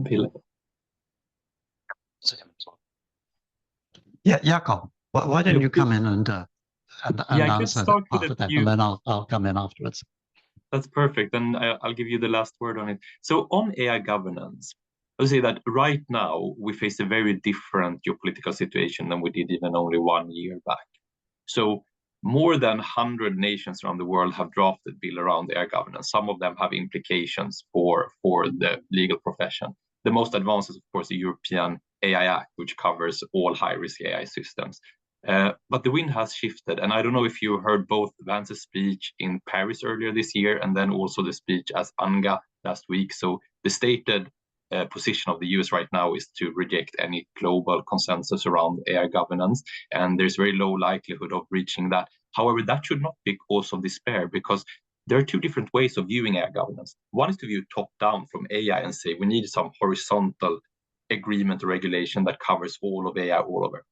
Bill. Yeah, Jakob, why don't you come in and I can answer start with part a of that, few- and then I'll come in afterwards. That's perfect. And I'll give you the last word on it. So on AI governance, I'll say that right now we face a very different geopolitical situation than we did even only 1 year back. So more than 100 nations around the world have drafted bill around AI governance. Some of them have implications for the legal profession. The most advanced is, of course, the European AI Act, which covers all high-risk AI systems. But the wind has shifted, and I don't know if you heard both Vance's speech in Paris earlier this year and then also the speech as ANGA last week. So the stated position of the US right now is to reject any global consensus around AI governance, and there's very low likelihood of reaching that. However, that should not be cause of despair, because there are two different ways of viewing AI governance. One is to view top down from AI and say we need some horizontal agreement or regulation that covers all of AI all over.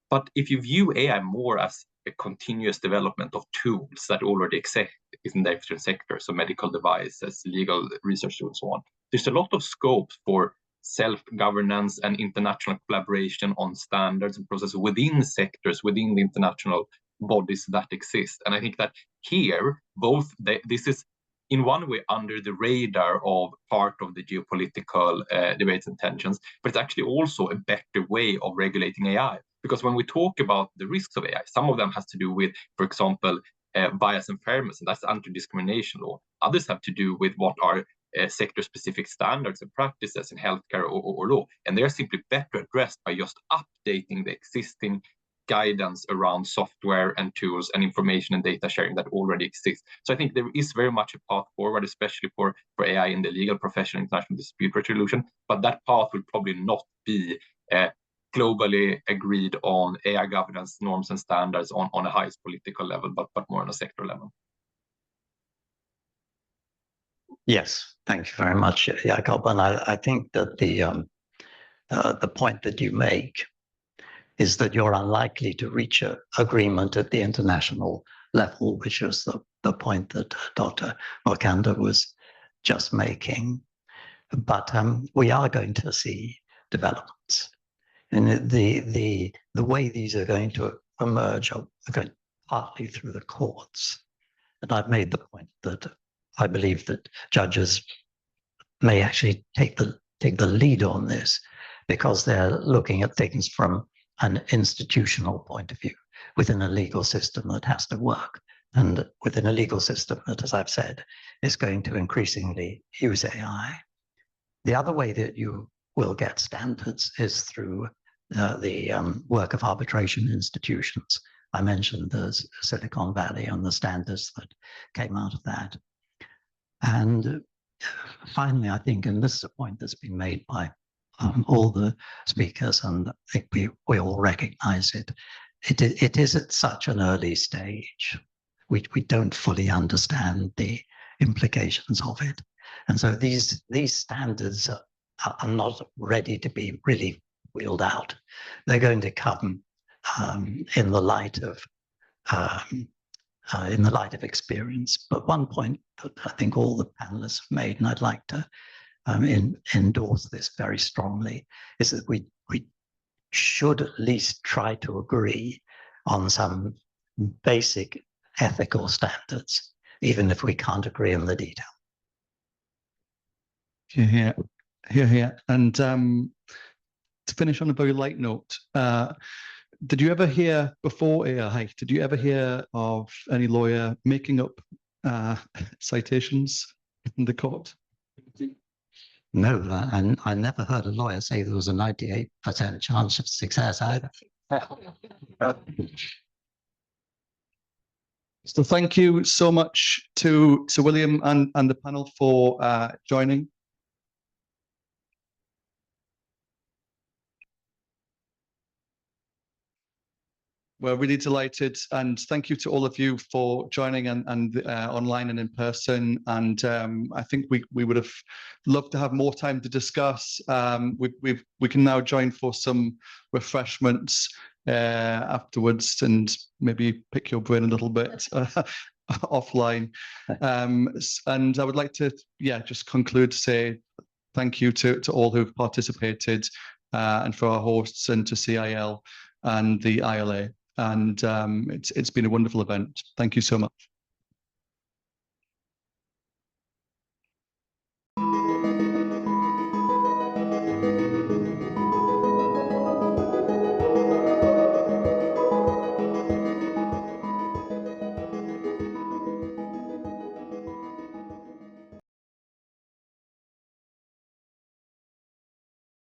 But if you view AI more as a continuous development of tools that already exist in different sectors, so medical devices, legal research tools, and so on, there's a lot of scope for self-governance and international collaboration on standards and processes within sectors, within the international bodies that exist. And I think that here, this is in one way under the radar of part of the geopolitical debates and tensions, but it's actually also a better way of regulating AI. Because when we talk about the risks of AI, some of them has to do with, for example, bias and fairness, and that's anti-discrimination law. Others have to do with what are sector-specific standards and practices in healthcare or law, and they're simply better addressed by just updating the existing guidance around software and tools and information and data sharing that already exists. So I think there is very much a path forward, especially for AI in the legal profession, international dispute resolution, but that path will probably not be globally agreed on AI governance norms and standards on a highest political level, but more on a sector level. Yes, thank you very much, Jakob. And I think that the point that you make is that you're unlikely to reach an agreement at the international level, which is the point that Dr. Mokhanda was just making. But we are going to see developments. And the way these are going to emerge are going partly through the courts. And I've made the point that I believe that judges may actually take the lead on this, because they're looking at things from an institutional point of view within a legal system that has to work, and within a legal system that, as I've said, is going to increasingly use AI. The other way that you will get standards is through the work of arbitration institutions. I mentioned the Silicon Valley and the standards that came out of that. And finally, I think, and this is a point that's been made by all the speakers, and I think we all recognize it, it is at such an early stage. We don't fully understand the implications of it. And so these standards are not ready to be really wheeled out. They're going to come in the light of experience. But one point that I think all the panelists have made, and I'd like to endorse this very strongly, is that we should at least try to agree on some basic ethical standards, even if we can't agree on the detail. Here. And to finish on a very light note, did you ever hear before AI, did you ever hear of any lawyer making up citations in the court? No, and I never heard a lawyer say there was a 98% chance of success either. So thank you so much to William and the panel for joining. We're really delighted, and thank you to all of you for joining and online and in person. And I think we would have loved to have more time to discuss. We can now join for some refreshments afterwards and maybe pick your brain a little bit offline. And I would like to, just conclude to say thank you to all who've participated and for our hosts and to CIL and the ILA. And it's been a wonderful event. Thank you so much.